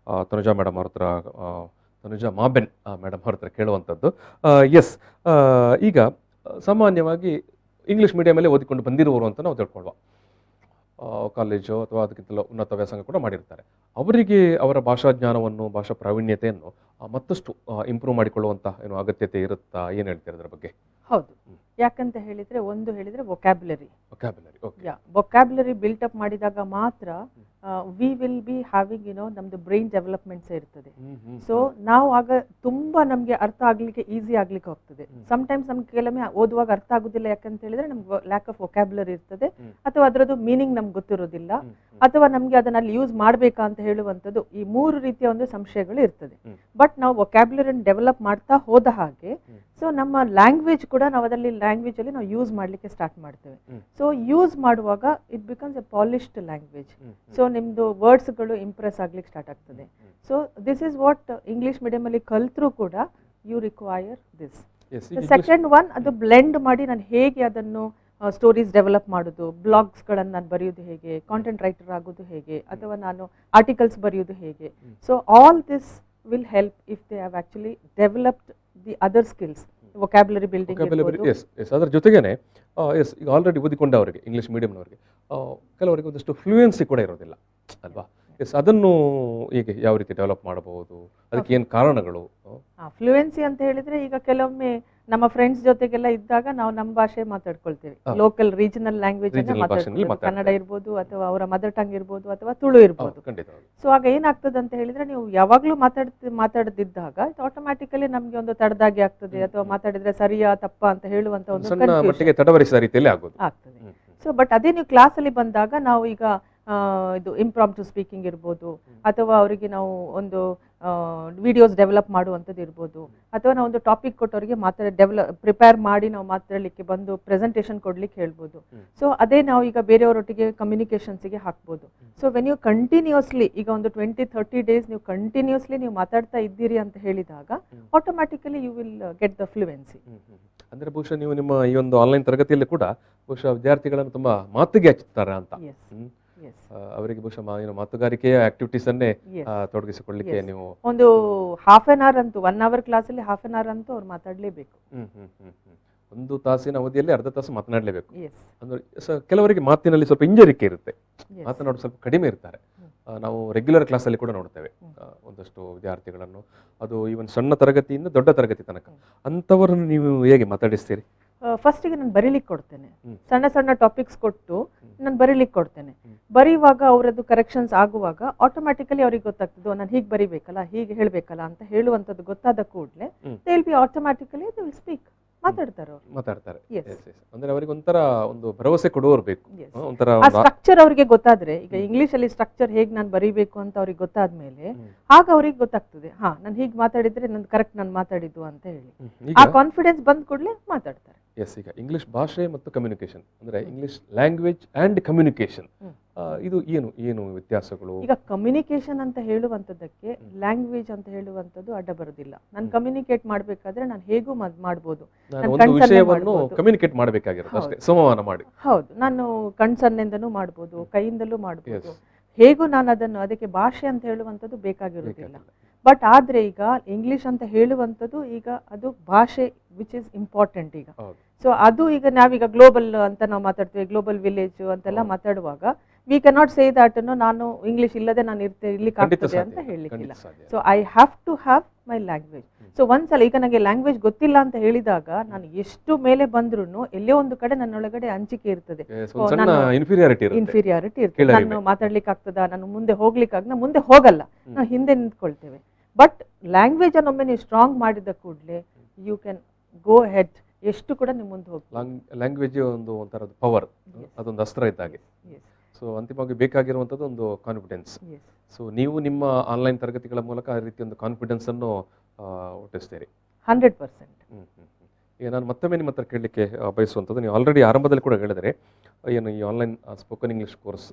ತನುಜಾ ಮಾಬೆನ್ ಮೇಡಮ್ ಅವ್ರ ಹತ್ರ ಕೇಳುವಂಥದ್ದು, ಎಸ್, ಈಗ ಸಾಮಾನ್ಯವಾಗಿ ಇಂಗ್ಲೀಷ್ ಮೀಡಿಯಮಲ್ಲೇ ಓದಿಕೊಂಡು ಬಂದಿರುವವರು ಅಂತ ನಾವು ತಿಳ್ಕೊಳ್ಳುವ, ಕಾಲೇಜು ಅಥವಾ ಅದಕ್ಕಿಂತ ಉನ್ನತ ವ್ಯಾಸಂಗ ಕೂಡ ಮಾಡಿರ್ತಾರೆ. ಅವರಿಗೆ ಅವರ ಭಾಷಾ ಜ್ಞಾನವನ್ನು, ಭಾಷಾ ಪ್ರಾವೀಣ್ಯತೆಯನ್ನು ಮತ್ತಷ್ಟು ಇಂಪ್ರೂವ್ ಮಾಡಿಕೊಳ್ಳುವಂಥ ಅಗತ್ಯತೆ ಇರುತ್ತಾ? ಏನು ಹೇಳ್ತೀರಾ ಅದರ ಬಗ್ಗೆ? ಹೌದು, ಯಾಕಂತ ಹೇಳಿದ್ರೆ ಒಂದು ಹೇಳಿದ್ರೆ ವೊಕ್ಯಾಬ್ಯುಲರಿ ಬಿಲ್ಟ್ ಅಪ್ ಮಾಡಿದಾಗ ಮಾತ್ರ ವಿ ವಿಲ್ ಬಿ ಹ್ಯಾವಿಂಗ್ ನಮ್ದು ಬ್ರೈನ್ ಡೆವಲಪ್ಮೆಂಟ್ಸ್ ಇರ್ತದೆ. ಸೊ ನಾವು ಆಗ ತುಂಬಾ ನಮ್ಗೆ ಅರ್ಥ ಆಗ್ಲಿಕ್ಕೆ ಈಸಿ ಆಗ್ಲಿಕ್ಕೆ ಹೋಗ್ತದೆ. ಸಮ್ಟೈಮ್ಸ್ ನಮ್ಗೆ ಕೆಲವೊಮ್ಮೆ ಓದುವಾಗ ಅರ್ಥ ಆಗುದಿಲ್ಲ, ಯಾಕಂತ ಹೇಳಿದ್ರೆ ನಮ್ಗೆ ಲ್ಯಾಕ್ ಆಫ್ ವೊಕ್ಯಾಬ್ಯುಲರಿ ಇರ್ತದೆ, ಅಥವಾ ಅದರದ್ದು ಮೀನಿಂಗ್ ನಮ್ಗೆ ಗೊತ್ತಿರೋದಿಲ್ಲ, ಅಥವಾ ನಮ್ಗೆ ಅದನ್ನ ಅಲ್ಲಿ ಯೂಸ್ ಮಾಡ್ಬೇಕಾ ಅಂತ ಹೇಳುವಂಥದ್ದು, ಈ 3 ರೀತಿಯ ಒಂದು ಸಂಶಯಗಳು ಇರ್ತದೆ. ಬಟ್ ನಾವು ವೊಕ್ಯಾಬ್ಯುಲರಿಯನ್ನು ಡೆವಲಪ್ ಮಾಡ್ತಾ ಹೋದ ಹಾಗೆ ಸೊ ನಮ್ಮ ಲ್ಯಾಂಗ್ವೇಜ್ ಕೂಡ ನಾವು ಅದರಲ್ಲಿ ಲ್ಯಾಂಗ್ವೇಜ್ ಅಲ್ಲಿ ನಾವು ಯೂಸ್ ಮಾಡ್ಲಿಕ್ಕೆ ಸ್ಟಾರ್ಟ್ ಮಾಡ್ತೇವೆ. ಸೊ ಯೂಸ್ ಮಾಡುವಾಗ it becomes a polished language. So ನಿಮ್ದು ವರ್ಡ್ಸ್ಗಳು ಇಂಪ್ರೆಸ್ ಆಗ್ಲಿಕ್ಕೆ ಸ್ಟಾರ್ಟ್ ಆಗ್ತದೆ. So this is what English medium ಅಲ್ಲಿ ಕಲ್ತ್ರೂ ಕೂಡ you require this. Second one, ಅದು ಬ್ಲೆಂಡ್ ಮಾಡಿ ನಾನು ಹೇಗೆ ಅದನ್ನು ಸ್ಟೋರೀಸ್ ಡೆವಲಪ್ ಮಾಡೋದು, ಬ್ಲಾಗ್ಸ್ಗಳನ್ನು ನಾನು ಬರೆಯೋದು ಹೇಗೆ, ಕಾಂಟೆಂಟ್ ರೈಟರ್ ಆಗೋದು ಹೇಗೆ, ಅಥವಾ ನಾನು ಆರ್ಟಿಕಲ್ಸ್ ಬರೆಯೋದು ಹೇಗೆ. So all this will help if they have actually developed the other skills vocabulary building. Yes yes ಅದರ ಜೊತೆಗೇನೆ ಎಸ್ ಈಗ ಆಲ್ರೆಡಿ ಓದಿಕೊಂಡವರಿಗೆ ಇಂಗ್ಲೀಷ್ ಮೀಡಿಯಂನವರಿಗೆ ಕೆಲವರಿಗೆ ಒಂದಷ್ಟು ಫ್ಲೂಯೆನ್ಸಿ ಕೂಡ ಇರೋದಿಲ್ಲ ಅಲ್ವಾ. ಎಸ್ ಅದನ್ನು ಹೀಗೆ ಯಾವ ರೀತಿ ಡೆವಲಪ್ ಮಾಡಬಹುದು, ಅದಕ್ಕೆ ಏನು ಕಾರಣಗಳು? ಫ್ಲೂಯೆನ್ಸಿ ಅಂತ ಹೇಳಿದ್ರೆ ಈಗ ಕೆಲವೊಮ್ಮೆ ನಮ್ಮ ಫ್ರೆಂಡ್ಸ್ ಜೊತೆಗೆಲ್ಲ ಇದ್ದಾಗ ನಾವು ನಮ್ಮ ಭಾಷೆ ಮಾತಾಡ್ಕೊಳ್ತೀವಿ, ಲೋಕಲ್ ರೀಜನಲ್ ಲ್ಯಾಂಗ್ವೇಜ್ ಕನ್ನಡ ಇರ್ಬೋದು ಅಥವಾ ಅವರ ಮದರ್ ಟಂಗ್ ಇರ್ಬೋದು ಅಥವಾ ತುಳು ಇರ್ಬೋದು. ಸೊ ಆಗ ಏನಾಗ್ತದೆ ಅಂತ ಹೇಳಿದ್ರೆ ನೀವು ಯಾವಾಗ್ಲೂ ಮಾತಾಡದಿದ್ದಾಗ ಆಟೋಮ್ಯಾಟಿಕಲಿ ನಮ್ಗೆ ಒಂದು ತಡದಾಗಿ ಆಗ್ತದೆ, ಅಥವಾ ಮಾತಾಡಿದ್ರೆ ಸರಿಯಾ ತಪ್ಪಾ ಅಂತ ಹೇಳುವಂತ ಒಂದು ಆಗ್ತದೆ. ಸೊ ಬಟ್ ಅದೇ ನೀವು ಕ್ಲಾಸ್ ಅಲ್ಲಿ ಬಂದಾಗ ನಾವು ಈಗ ಇದು ಇಂಪ್ರಾಂಪ್ಟು ಸ್ಪೀಕಿಂಗ್ ಇರ್ಬೋದು, ಅಥವಾ ಅವರಿಗೆ ನಾವು ಒಂದು ವಿಡಿಯೋಸ್ ಡೆವಲಪ್ ಮಾಡುವಂಥದ್ದು ಇರ್ಬೋದು, ಅಥವಾ ನಾವು ಒಂದು ಟಾಪಿಕ್ ಕೊಟ್ಟವರಿಗೆ ಪ್ರಿಪೇರ್ ಮಾಡಿ ನಾವು ಮಾತಾಡಲಿಕ್ಕೆ ಬಂದು ಪ್ರೆಸೆಂಟೇಷನ್ ಕೊಡ್ಲಿಕ್ಕೆ ಹೇಳ್ಬೋದು. ಸೊ ಅದೇ ನಾವು ಈಗ ಬೇರೆಯವರೊಟ್ಟಿಗೆ ಕಮ್ಯುನಿಕೇಶನ್ಸ್ಗೆ ಹಾಕ್ಬೋದು. ಸೊ ವೆನ್ ಯು ಕಂಟಿನ್ಯೂಸ್ಲಿ ಈಗ ಒಂದು 20-30 ಡೇಸ್ ನೀವು ಕಂಟಿನ್ಯೂಸ್ಲಿ ನೀವು ಮಾತಾಡ್ತಾ ಇದ್ದೀರಿ ಅಂತ ಹೇಳಿದಾಗ automatically you will get the fluency. ಅಂದ್ರೆ ಬಹುಶಃ ನೀವು ನಿಮ್ಮ ಈ ಒಂದು ಆನ್ಲೈನ್ ತರಗತಿಯಲ್ಲಿ ಕೂಡ ಬಹುಶಃ ವಿದ್ಯಾರ್ಥಿಗಳನ್ನು ತುಂಬಾ ಮಾತಿಗೆ ಹಚ್ಚುತ್ತಾರೆ ಅಂತ, ಅವರಿಗೆ ಬಹುಶಃ ಮಾತುಗಾರಿಕೆಯ ಆಕ್ಟಿವಿಟೀಸ್ ಅನ್ನೇ ತೊಡಗಿಸಿಕೊಳ್ಳಿಕ್ಕೆ ನೀವು ಒಂದು ಹಾಫ್ ಅನ್ ಅವರ್ ಅಂತೂ 1 ಅವರ್ ಕ್ಲಾಸಲ್ಲಿ ಹಾಫ್ ಅನ್ ಅವರ್ ಅಂತೂ ಅವ್ರು ಮಾತಾಡಲೇಬೇಕು. ಒಂದು ತಾಸಿನ ಅವಧಿಯಲ್ಲಿ ಅರ್ಧ ತಾಸು ಮಾತನಾಡಲೇಬೇಕು. ಅಂದ್ರೆ ಕೆಲವರಿಗೆ ಮಾತಿನಲ್ಲಿ ಸ್ವಲ್ಪ ಹಿಂಜರಿಕೆ ಇರುತ್ತೆ, ಮಾತನಾಡೋದು ಸ್ವಲ್ಪ ಕಡಿಮೆ ಇರ್ತಾರೆ. ನಾವು ರೆಗ್ಯುಲರ್ ಕ್ಲಾಸಲ್ಲಿ ಕೂಡ ನೋಡ್ತೇವೆ ಒಂದಷ್ಟು ವಿದ್ಯಾರ್ಥಿಗಳನ್ನು, ಅದು ಈವನ್ ಸಣ್ಣ ತರಗತಿಯಿಂದ ದೊಡ್ಡ ತರಗತಿ ತನಕ. ಅಂಥವರನ್ನು ನೀವು ಹೇಗೆ ಮಾತಾಡಿಸ್ತೀರಿ? ಫಸ್ಟಿಗೆ ನಾನು ಬರೀಲಿಕ್ಕೆ ಕೊಡ್ತೇನೆ, ಸಣ್ಣ ಸಣ್ಣ ಟಾಪಿಕ್ಸ್ ಕೊಟ್ಟು ನಾನು ಬರೀಲಿಕ್ಕೆ ಕೊಡ್ತೇನೆ. ಬರೆಯುವಾಗ ಅವರದ್ದು ಕರೆಕ್ಷನ್ಸ್ ಆಗುವಾಗ ಆಟೋಮ್ಯಾಟಿಕಲಿ ಅವ್ರಿಗೆ ಗೊತ್ತಾಗ್ತದೆ, ನಾನು ಹೀಗೆ ಬರಿಬೇಕಲ್ಲ, ಹೀಗೆ ಹೇಳಬೇಕಲ್ಲ ಅಂತ ಹೇಳುವಂಥದ್ದು ಗೊತ್ತಾದ ಕೂಡಲೇ they will B automatically they will speak, ಮಾತಾಡ್ತಾರೆ. ಅಂದ್ರೆ ಅವರಿಗೆ ಒಂಥರ ಒಂದು ಭರವಸೆ ಕೊಡುವವರು ಬೇಕು. ಆ ಸ್ಟ್ರಕ್ಚರ್ ಅವರಿಗೆ ಗೊತ್ತಾದ್ರೆ, ಈಗ ಇಂಗ್ಲಿಷ್ ಅಲ್ಲಿ ಸ್ಟ್ರಕ್ಚರ್ ಹೇಗೆ ನಾನು ಬರೀಬೇಕು ಅಂತ ಅವ್ರಿಗೆ ಗೊತ್ತಾದ್ಮೇಲೆ ಆಗ ಅವ್ರಿಗೆ ಗೊತ್ತಾಗ್ತದೆ, ಹಾ ನಾನು ಹೀಗೆ ಮಾತಾಡಿದ್ರೆ ನಾನು ಕರೆಕ್ಟ್ ನಾನು ಮಾತಾಡಿದ್ದು ಅಂತ ಹೇಳಿ ಆ ಕಾನ್ಫಿಡೆನ್ಸ್ ಬಂದ್ ಕೂಡಲೇ ಮಾತಾಡ್ತಾರೆ. ಎಸ್, ಈಗ ಇಂಗ್ಲಿಷ್ ಭಾಷೆ ಮತ್ತು ಕಮ್ಯುನಿಕೇಶನ್ ಅಂದ್ರೆ ಇಂಗ್ಲಿಷ್ ಲ್ಯಾಂಗ್ವೇಜ್ ಅಂಡ್ ಕಮ್ಯುನಿಕೇಶನ್, ಇದು ಏನು ಏನು ವ್ಯತ್ಯಾಸಗಳು? ಈಗ ಕಮ್ಯುನಿಕೇಶನ್ ಅಂತ ಹೇಳುವಂತದ್ದಕ್ಕೆ ಲ್ಯಾಂಗ್ವೇಜ್ ಅಂತ ಹೇಳುವಂತದ್ದು ಅಡ್ಡ ಬರೋದಿಲ್ಲ. ನಾನು ಕಮ್ಯುನಿಕೇಟ್ ಮಾಡ್ಬೇಕಾದ್ರೆ ನಾನು ಹೇಗೂ ಮಾಡ್ಬೋದು, ಕಮ್ಯುನಿಕೇಟ್ ಮಾಡಬೇಕಾಗಿರೋದು ಅಷ್ಟೇ, ಸಂವಹನ ಮಾಡಿ. ಹೌದು, ನಾನು ಕಣ್ಸನ್ನಿಂದನೂ ಮಾಡ್ಬೋದು, ಕೈಯಿಂದಲೂ ಮಾಡ್ಬೋದು, ಹೇಗೂ ನಾನು ಅದಕ್ಕೆ ಭಾಷೆ ಅಂತ ಹೇಳುವಂಥದ್ದು ಬೇಕಾಗಿರೋದಿಲ್ಲ. ಬಟ್ ಆದ್ರೆ ಈಗ ಇಂಗ್ಲಿಷ್ ಅಂತ ಹೇಳುವಂಥದ್ದು ಈಗ ಅದು ಭಾಷೆ ವಿಚ್ ಇಸ್ ಇಂಪಾರ್ಟೆಂಟ್ ಈಗ. ಸೊ ಅದು ಈಗ ನಾವೀಗ ಗ್ಲೋಬಲ್ ಅಂತ ನಾವು ಮಾತಾಡ್ತೀವಿ, ಗ್ಲೋಬಲ್ ವಿಲೇಜ್ ಅಂತೆಲ್ಲ ಮಾತಾಡುವಾಗ ವಿ ಕ್ಯಾನಾಟ್ ಸೇ ದಟ್ ನಾನು ಇಂಗ್ಲಿಷ್ ಇಲ್ಲದೆ ನಾನು ಇರ್ಲಿಕ್ಕೆ ಆಗ್ತದೆ ಅಂತ ಹೇಳಲಿಕ್ಕಿಲ್ಲ. So I have to have my language. So ಒಂದ್ಸಲ ಈಗ ನನಗೆ ಲ್ಯಾಂಗ್ವೇಜ್ ಗೊತ್ತಿಲ್ಲ ಅಂತ ಹೇಳಿದಾಗ ನಾನು ಎಷ್ಟು ಮೇಲೆ ಬಂದ್ರು ಎಲ್ಲೇ ಒಂದು ಕಡೆ ನನ್ನೊಳಗಡೆ ಹಂಚಿಕೆ ಇರ್ತದೆ, ಇನ್ಫೀರಿಯಾರಿಟಿ ಇರ್ತದೆ. ನಾನು ಮಾತಾಡ್ಲಿಕ್ಕೆ ಆಗ್ತದ, ನಾನು ಮುಂದೆ ಹೋಗ್ಲಿಕ್ಕೆ ಮುಂದೆ ಹೋಗಲ್ಲ, ನಾವು ಹಿಂದೆ ನಿಂತ್ಕೊಳ್ತೇವೆ. ಬಟ್ ಲ್ಯಾಂಗ್ವೇಜ್ ಅನ್ನು ಒಮ್ಮೆ ನೀವು ಸ್ಟ್ರಾಂಗ್ ಮಾಡಿದ ಕೂಡಲೇ ಯು ಕ್ಯಾನ್ ಗೋ ಹೆಡ್, ಎಷ್ಟು ಕೂಡ ನೀವು ಮುಂದೆ ಹೋಗ್ತೀವಿ. ಲ್ಯಾಂಗ್ವೇಜ್ ಒಂದು ಒಂಥರದ ಪವರ್, ಅದೊಂದು ಅಸ್ತ್ರ ಇದ್ದಾಗೆ. ಸೊ ಅಂತಿಮವಾಗಿ ಬೇಕಾಗಿರುವಂಥದ್ದು ಒಂದು ಕಾನ್ಫಿಡೆನ್ಸ್. ಸೊ ನೀವು ನಿಮ್ಮ ಆನ್ಲೈನ್ ತರಗತಿಗಳ ಮೂಲಕ ಆ ರೀತಿ ಒಂದು ಕಾನ್ಫಿಡೆನ್ಸ್ ಅನ್ನು ಹುಟ್ಟಿಸ್ತೀರಿ 100%. ಈಗ ನಾನು ಮತ್ತೊಮ್ಮೆ ನಿಮ್ಮ ಹತ್ರ ಕೇಳಲಿಕ್ಕೆ ಬಯಸುವಂಥದ್ದು, ನೀವು ಆಲ್ರೆಡಿ ಆರಂಭದಲ್ಲಿ ಕೂಡ ಹೇಳಿದರೆ ಏನು ಈ ಆನ್ಲೈನ್ ಸ್ಪೋಕನ್ ಇಂಗ್ಲಿಷ್ ಕೋರ್ಸ್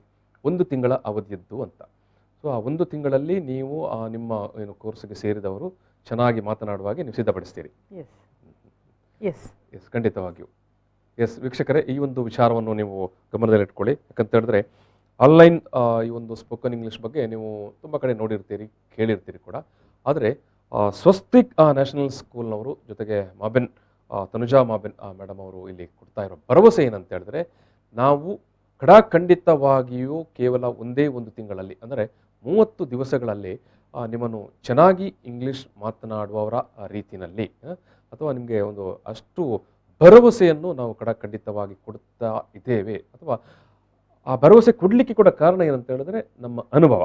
1 ತಿಂಗಳ ಅವಧಿಯದ್ದು ಅಂತ. ಸೊ ಆ 1 ತಿಂಗಳಲ್ಲಿ ನೀವು ನಿಮ್ಮ ಏನು ಕೋರ್ಸ್ಗೆ ಸೇರಿದವರು ಚೆನ್ನಾಗಿ ಮಾತನಾಡುವಾಗೆ ನೀವು ಸಿದ್ಧಪಡಿಸ್ತೀರಿ. ಎಸ್, ಖಂಡಿತವಾಗಿಯೂ. ಎಸ್ ವೀಕ್ಷಕರೇ, ಈ ಒಂದು ವಿಚಾರವನ್ನು ನೀವು ಗಮನದಲ್ಲಿಟ್ಕೊಳ್ಳಿ. ಯಾಕಂತ ಹೇಳಿದ್ರೆ ಆನ್ಲೈನ್ ಈ ಒಂದು ಸ್ಪೋಕನ್ ಇಂಗ್ಲಿಷ್ ಬಗ್ಗೆ ನೀವು ತುಂಬ ಕಡೆ ನೋಡಿರ್ತೀರಿ, ಕೇಳಿರ್ತೀರಿ ಕೂಡ. ಆದರೆ ಸ್ವಸ್ತಿಕ್ ನ್ಯಾಷನಲ್ ಸ್ಕೂಲ್ನವರು ಜೊತೆಗೆ ತನುಜಾ ಮಾಬೆನ್ ಮೇಡಮ್ ಅವರು ಇಲ್ಲಿ ಕೊಡ್ತಾ ಇರೋ ಭರವಸೆ ಏನಂತ ಹೇಳಿದ್ರೆ, ನಾವು ಖಂಡಿತವಾಗಿಯೂ ಕೇವಲ 1 ತಿಂಗಳಲ್ಲಿ ಅಂದರೆ 30 ದಿವಸಗಳಲ್ಲಿ ನಿಮ್ಮನ್ನು ಚೆನ್ನಾಗಿ ಇಂಗ್ಲಿಷ್ ಮಾತನಾಡುವವರ ರೀತಿಯಲ್ಲಿ ಅಥವಾ ನಿಮಗೆ ಒಂದು ಅಷ್ಟು ಭರವಸೆಯನ್ನು ನಾವು ಖಂಡಿತವಾಗಿ ಕೊಡ್ತಾ ಇದ್ದೇವೆ. ಅಥವಾ ಆ ಭರವಸೆ ಕೊಡಲಿಕ್ಕೆ ಕೂಡ ಕಾರಣ ಏನಂತ ಹೇಳಿದ್ರೆ ನಮ್ಮ ಅನುಭವ.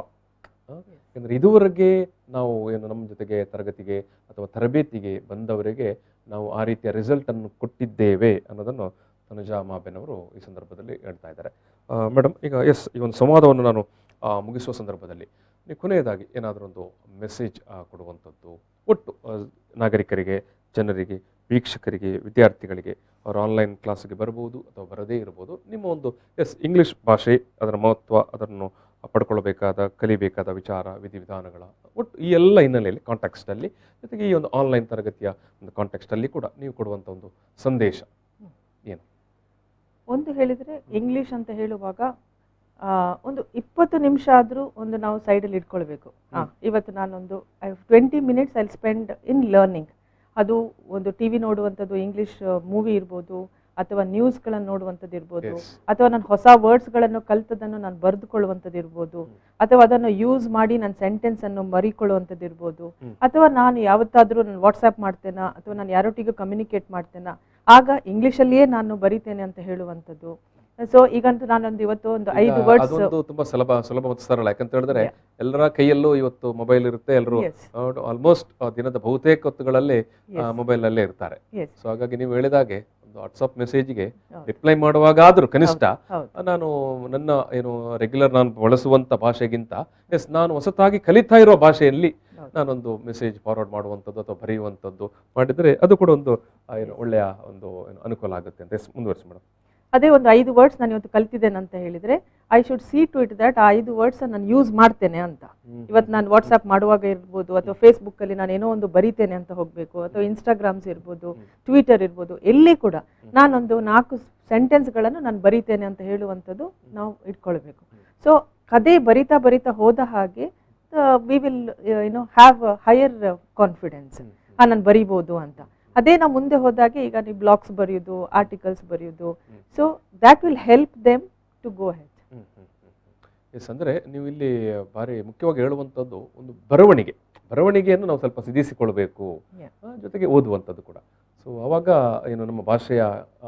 ಯಾಕಂದರೆ ಇದುವರೆಗೆ ನಾವು ಏನು ನಮ್ಮ ಜೊತೆಗೆ ತರಗತಿಗೆ ಅಥವಾ ತರಬೇತಿಗೆ ಬಂದವರಿಗೆ ನಾವು ಆ ರೀತಿಯ ರಿಸಲ್ಟನ್ನು ಕೊಟ್ಟಿದ್ದೇವೆ ಅನ್ನೋದನ್ನು ತನುಜಾ ಮಾಬೆನ್ ಅವರು ಈ ಸಂದರ್ಭದಲ್ಲಿ ಹೇಳ್ತಾ ಇದ್ದಾರೆ. ಮೇಡಮ್, ಈಗ ಈ ಒಂದು ಸಂವಾದವನ್ನು ನಾನು ಮುಗಿಸುವ ಸಂದರ್ಭದಲ್ಲಿ ನೀವು ಕೊನೆಯದಾಗಿ ಏನಾದರೂ ಒಂದು ಮೆಸೇಜ್ ಕೊಡುವಂಥದ್ದು, ಒಟ್ಟು ನಾಗರಿಕರಿಗೆ, ಜನರಿಗೆ, ವೀಕ್ಷಕರಿಗೆ, ವಿದ್ಯಾರ್ಥಿಗಳಿಗೆ, ಅವರು ಆನ್ಲೈನ್ ಕ್ಲಾಸ್ಗೆ ಬರ್ಬೋದು ಅಥವಾ ಬರದೇ ಇರ್ಬೋದು, ನಿಮ್ಮ ಒಂದು ಇಂಗ್ಲಿಷ್ ಭಾಷೆ, ಅದರ ಮಹತ್ವ, ಅದನ್ನು ಪಡ್ಕೊಳ್ಬೇಕಾದ ಕಲಿಬೇಕಾದ ವಿಚಾರ ವಿಧಿವಿಧಾನಗಳ ಒಟ್ಟು ಈ ಎಲ್ಲ ಹಿನ್ನೆಲೆಯಲ್ಲಿ ಕಾಂಟೆಕ್ಸ್ಟಲ್ಲಿ, ಜೊತೆಗೆ ಈ ಒಂದು ಆನ್ಲೈನ್ ತರಗತಿಯ ಒಂದು ಕಾಂಟೆಕ್ಸ್ಟಲ್ಲಿ ಕೂಡ ನೀವು ಕೊಡುವಂಥ ಒಂದು ಸಂದೇಶ ಏನು? ಒಂದು ಹೇಳಿದರೆ ಇಂಗ್ಲಿಷ್ ಅಂತ ಹೇಳುವಾಗ ಒಂದು 20 ನಿಮಿಷ ಆದರೂ ಒಂದು ನಾವು ಸೈಡಲ್ಲಿ ಇಟ್ಕೊಳ್ಬೇಕು. ಇವತ್ತು ನಾನೊಂದು 20 minutes I spend in learning. ಅದು ಒಂದು ಟಿವಿ ನೋಡುವಂಥದ್ದು, ಇಂಗ್ಲಿಷ್ ಮೂವಿ ಇರ್ಬೋದು, ಅಥವಾ ನ್ಯೂಸ್ಗಳನ್ನು ನೋಡುವಂಥದ್ದು ಇರ್ಬೋದು, ಅಥವಾ ನಾನು ಹೊಸ ವರ್ಡ್ಸ್ಗಳನ್ನು ಕಲ್ತದನ್ನು ನಾನು ಬರೆದುಕೊಳ್ಳುವಂಥದ್ದು ಇರ್ಬೋದು, ಅಥವಾ ಅದನ್ನು ಯೂಸ್ ಮಾಡಿ ನನ್ನ ಸೆಂಟೆನ್ಸನ್ನು ಮರಿಕೊಳ್ಳುವಂಥದ್ದು ಇರ್ಬೋದು, ಅಥವಾ ನಾನು ಯಾವತ್ತಾದರೂ ನಾನು ವಾಟ್ಸ್ಆ್ಯಪ್ ಮಾಡ್ತೇನಾ ಅಥವಾ ನಾನು ಯಾರೊಟ್ಟಿಗೂ ಕಮ್ಯುನಿಕೇಟ್ ಮಾಡ್ತೇನಾ ಆಗ ಇಂಗ್ಲೀಷಲ್ಲಿಯೇ ನಾನು ಬರಿತೇನೆ ಅಂತ ಹೇಳುವಂಥದ್ದು. ಸೊ ಈಗಂತೂ ನಾನೊಂದು ಇವತ್ತು ಒಂದು 5 ವರ್ಡ್ಸ್ ತುಂಬಾ ಸುಲಭ ಮತ್ತು ಸರಳ. ಯಾಕಂತ ಹೇಳಿದ್ರೆ ಎಲ್ಲರ ಕೈಯಲ್ಲೂ ಇವತ್ತು ಮೊಬೈಲ್ ಇರುತ್ತೆ, ಎಲ್ಲರೂ ಆಲ್ಮೋಸ್ಟ್ ದಿನದ ಬಹುತೇಕ ಹೊತ್ತುಗಳಲ್ಲಿ ಮೊಬೈಲ್ ಅಲ್ಲೇ ಇರ್ತಾರೆ. ಸೊ ಹಾಗಾಗಿ ನೀವು ಹೇಳಿದಾಗೆ ಒಂದು ವಾಟ್ಸ್ಆಪ್ ಮೆಸೇಜ್ಗೆ ರಿಪ್ಲೈ ಮಾಡುವಾಗಾದ್ರೂ ಕನಿಷ್ಠ ನಾನು ನನ್ನ ರೆಗ್ಯುಲರ್ ನಾನು ಬಳಸುವಂತ ಭಾಷೆಗಿಂತ ನಾನು ಹೊಸತಾಗಿ ಕಲಿತಾ ಇರುವ ಭಾಷೆಯಲ್ಲಿ ನಾನೊಂದು ಮೆಸೇಜ್ ಫಾರ್ವರ್ಡ್ ಮಾಡುವಂಥದ್ದು ಅಥವಾ ಬರೆಯುವಂಥದ್ದು ಮಾಡಿದ್ರೆ ಅದು ಕೂಡ ಒಂದು ಒಳ್ಳೆಯ ಒಂದು ಅನುಕೂಲ ಆಗುತ್ತೆ ಅಂತ. ಮುಂದುವರಿಸಿ ಮೇಡಮ್. ಅದೇ ಒಂದು 5 ವರ್ಡ್ಸ್ ನಾನು ಇವತ್ತು ಕಲ್ತಿದ್ದೇನೆ ಅಂತ ಹೇಳಿದ್ರೆ I should see to it that ಆ 5 ವರ್ಡ್ಸ್ ನಾನು ಯೂಸ್ ಮಾಡ್ತೇನೆ ಅಂತ. ಇವತ್ತು ನಾನು ವಾಟ್ಸ್ಆ್ಯಪ್ ಮಾಡುವಾಗ ಇರ್ಬೋದು, ಅಥವಾ ಫೇಸ್ಬುಕ್ ಅಲ್ಲಿ ನಾನು ಏನೋ ಒಂದು ಬರಿತೇನೆ ಅಂತ ಹೋಗಬೇಕು, ಅಥವಾ ಇನ್ಸ್ಟಾಗ್ರಾಮ್ಸ್ ಇರ್ಬೋದು, ಟ್ವಿಟರ್ ಇರ್ಬೋದು, ಎಲ್ಲಿ ಕೂಡ ನಾನೊಂದು 4 ಸೆಂಟೆನ್ಸ್ಗಳನ್ನು ನಾನು ಬರಿತೇನೆ ಅಂತ ಹೇಳುವಂಥದ್ದು ನಾವು ಇಟ್ಕೊಳ್ಬೇಕು. ಸೊ ಅದೇ ಬರಿತಾ ಹೋದ ಹಾಗೆ we will have higher confidence, ನಾನು ಬರಿಬೋದು ಅಂತ. ಅದೇ ನಾವು ಮುಂದೆ ಹೋದಾಗೆ ಈಗ ನೀವು ಬ್ಲಾಗ್ಸ್ ಬರೆಯೋದು, ಆರ್ಟಿಕಲ್ಸ್ ಬರೆಯೋದು, so that will help them to go ahead. Yes, ಅಂದರೆ ನೀವು ಇಲ್ಲಿ ಭಾರಿ ಮುಖ್ಯವಾಗಿ ಹೇಳುವಂಥದ್ದು ಒಂದು ಬರವಣಿಗೆಯನ್ನು ನಾವು ಸ್ವಲ್ಪ ಸಿದ್ಧಿಸಿಕೊಳ್ಬೇಕು, ಜೊತೆಗೆ ಓದುವಂಥದ್ದು ಕೂಡ. ಸೊ ಆವಾಗ ನಮ್ಮ ಭಾಷೆಯ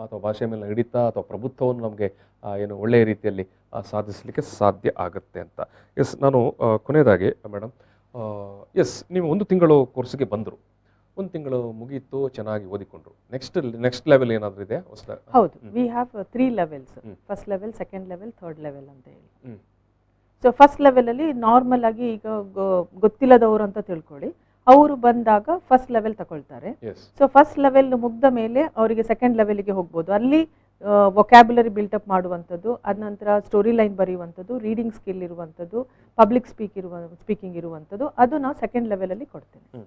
ಅಥವಾ ಭಾಷೆಯ ಮೇಲೆ ಹಿಡಿತ ಅಥವಾ ಪ್ರಭುತ್ವವನ್ನು ನಮಗೆ ಒಳ್ಳೆಯ ರೀತಿಯಲ್ಲಿ ಸಾಧಿಸಲಿಕ್ಕೆ ಸಾಧ್ಯ ಆಗುತ್ತೆ ಅಂತ. ಎಸ್, ನಾನು ಕೊನೆಯದಾಗಿ ಮೇಡಮ್, ನೀವು 1 ತಿಂಗಳು ಕೋರ್ಸ್ಗೆ ಬಂದರು, 1 ತಿಂಗಳು ಮುಗಿಯಿತು, ಚೆನ್ನಾಗಿ ಓದಿಕೊಂಡ್ರು, ನೆಕ್ಸ್ಟ್ ಲೆವೆಲ್ ಏನಾದರೂ ಇದೆ? ಹೌದು, we have 3 levels, first level, second level, third level ಅಂತ ಹೇಳಿ. ಸೊ ಫಸ್ಟ್ ಲೆವೆಲ್ ಅಲ್ಲಿ ನಾರ್ಮಲ್ ಆಗಿ ಈಗ ಗೊತ್ತಿಲ್ಲದವರು ಅಂತ ತಿಳ್ಕೊಳ್ಳಿ, ಅವರು ಬಂದಾಗ ಫಸ್ಟ್ ಲೆವೆಲ್ ತಗೊಳ್ತಾರೆ. ಸೊ ಫಸ್ಟ್ ಲೆವೆಲ್ ಮುಗ್ದ ಮೇಲೆ ಅವರಿಗೆ ಸೆಕೆಂಡ್ ಲೆವೆಲ್ಗೆ ಹೋಗ್ಬೋದು. ಅಲ್ಲಿ ವೊಕ್ಯಾಬ್ಯುಲರಿ ಬಿಲ್ಟಪ್ ಮಾಡುವಂಥದ್ದು, ಅದ ನಂತರ ಸ್ಟೋರಿ ಲೈನ್ ಬರೆಯುವಂಥದ್ದು, ರೀಡಿಂಗ್ ಸ್ಕಿಲ್ ಇರುವಂಥದ್ದು, ಪಬ್ಲಿಕ್ ಸ್ಪೀಕಿಂಗ್ ಇರುವಂಥದ್ದು, ಅದು ನಾವು ಸೆಕೆಂಡ್ ಲೆವೆಲಲ್ಲಿ ಕೊಡ್ತೇವೆ.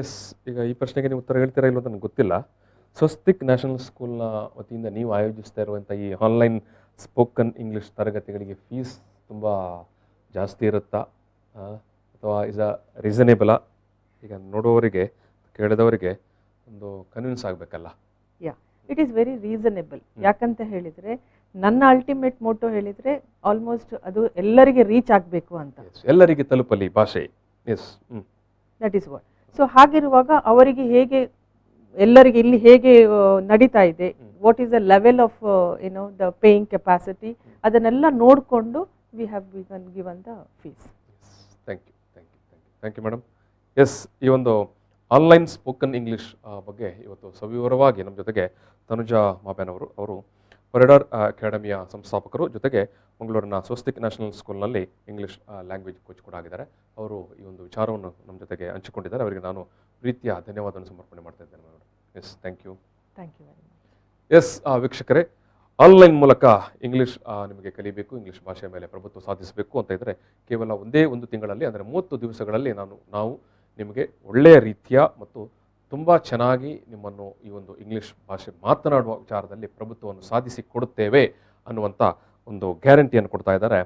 ಎಸ್, ಈಗ ಈ ಪ್ರಶ್ನೆಗೆ ನೀವು ಉತ್ತರ ಹೇಳ್ತೀರಾ ಇಲ್ಲೋ ನನಗೆ ಗೊತ್ತಿಲ್ಲ. ಸ್ವಸ್ತಿಕ್ ನ್ಯಾಷನಲ್ ಸ್ಕೂಲ್ನ ವತಿಯಿಂದ ನೀವು ಆಯೋಜಿಸ್ತಾ ಇರುವಂಥ ಈ ಆನ್ಲೈನ್ ಸ್ಪೋಕನ್ ಇಂಗ್ಲೀಷ್ ತರಗತಿಗಳಿಗೆ ಫೀಸ್ ತುಂಬ ಜಾಸ್ತಿ ಇರುತ್ತಾ ಅಥವಾ ಇಸ್ ರೀಸನೇಬಲಾ? ಈಗ ನೋಡುವವರಿಗೆ, ಕೇಳಿದವರಿಗೆ ಒಂದು ಕನ್ವಿನ್ಸ್ ಆಗಬೇಕಲ್ಲ. It is very reasonable. ಯಾಕಂತ ಹೇಳಿದರೆ ನನ್ನ ಅಲ್ಟಿಮೇಟ್ ಮೋಟೋ ಹೇಳಿದರೆ ಆಲ್ಮೋಸ್ಟ್ ಅದು ಎಲ್ಲರಿಗೆ ರೀಚ್ ಆಗಬೇಕು ಅಂತ, ಎಲ್ಲರಿಗೆ ತಲುಪಲಿ ಭಾಷೆ. Yes, that is what. So ಹಾಗಿರುವಾಗ ಅವರಿಗೆ ಹೇಗೆ, ಎಲ್ಲರಿಗೆ ಇಲ್ಲಿ ಹೇಗೆ ನಡೀತಾ ಇದೆ, what is the level of the paying capacity, ಅದನ್ನೆಲ್ಲ ನೋಡಿಕೊಂಡು we have given the fees. Thank you madam. Yes, ಈ ಒಂದು ಆನ್ಲೈನ್ ಸ್ಪೋಕನ್ ಇಂಗ್ಲೀಷ್ ಬಗ್ಗೆ ಇವತ್ತು ಸವಿವರವಾಗಿ ನಮ್ಮ ಜೊತೆಗೆ ತನುಜಾ ಮಾಬ್ಯಾನ್ ಅವರು ಕೊರಿಡಾರ್ ಅಕಾಡೆಮಿಯ ಸಂಸ್ಥಾಪಕರು, ಜೊತೆಗೆ ಮಂಗಳೂರಿನ ಸ್ವಸ್ತಿಕ್ ನ್ಯಾಷನಲ್ ಸ್ಕೂಲ್ನಲ್ಲಿ ಇಂಗ್ಲೀಷ್ ಲ್ಯಾಂಗ್ವೇಜ್ ಕೋಚ್ ಕೂಡ ಆಗಿದ್ದಾರೆ. ಅವರು ಈ ಒಂದು ವಿಚಾರವನ್ನು ನಮ್ಮ ಜೊತೆಗೆ ಹಂಚಿಕೊಂಡಿದ್ದಾರೆ. ಅವರಿಗೆ ನಾನು ಪ್ರೀತಿಯ ಧನ್ಯವಾದವನ್ನು ಸಮರ್ಪಣೆ ಮಾಡ್ತಾ ಇದ್ದೇನೆ madam. Yes, thank you very much. Yes, ವೀಕ್ಷಕರೇ, ಆನ್ಲೈನ್ ಮೂಲಕ ಇಂಗ್ಲೀಷ್ ನಿಮಗೆ ಕಲಿಬೇಕು, ಇಂಗ್ಲೀಷ್ ಭಾಷೆಯ ಮೇಲೆ ಪ್ರಭುತ್ವ ಸಾಧಿಸಬೇಕು ಅಂತ ಇದ್ದರೆ ಕೇವಲ ಒಂದೇ 1 ತಿಂಗಳಲ್ಲಿ, ಅಂದರೆ 30 ದಿವಸಗಳಲ್ಲಿ ನಾವು ನಿಮಗೆ ಒಳ್ಳೆಯ ರೀತಿಯ ಮತ್ತು ತುಂಬ ಚೆನ್ನಾಗಿ ನಿಮ್ಮನ್ನು ಈ ಒಂದು ಇಂಗ್ಲೀಷ್ ಭಾಷೆ ಮಾತನಾಡುವ ವಿಚಾರದಲ್ಲಿ ಪ್ರಭುತ್ವವನ್ನು ಸಾಧಿಸಿಕೊಡುತ್ತೇವೆ ಅನ್ನುವಂಥ ಒಂದು ಗ್ಯಾರಂಟಿಯನ್ನು ಕೊಡ್ತಾ ಇದ್ದಾರೆ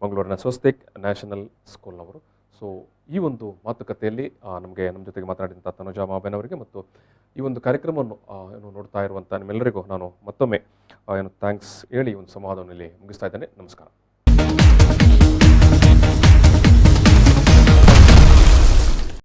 ಮಂಗಳೂರಿನ ಸ್ವಸ್ತಿಕ್ ನ್ಯಾಷನಲ್ ಸ್ಕೂಲ್ನವರು. ಸೊ ಈ ಒಂದು ಮಾತುಕತೆಯಲ್ಲಿ ನಮ್ಮ ಜೊತೆಗೆ ಮಾತನಾಡಿದಂಥ ತನುಜಾ ಮಾಬ್ಯಾನ್ ಅವರಿಗೆ ಮತ್ತು ಈ ಒಂದು ಕಾರ್ಯಕ್ರಮವನ್ನು ನೋಡ್ತಾ ಇರುವಂಥ ನಿಮ್ಮೆಲ್ಲರಿಗೂ ನಾನು ಮತ್ತೊಮ್ಮೆ ಥ್ಯಾಂಕ್ಸ್ ಹೇಳಿ ಒಂದು ಸಂವಾದವನ್ನು ಇಲ್ಲಿ ಮುಗಿಸ್ತಾ ಇದ್ದೇನೆ. ನಮಸ್ಕಾರ.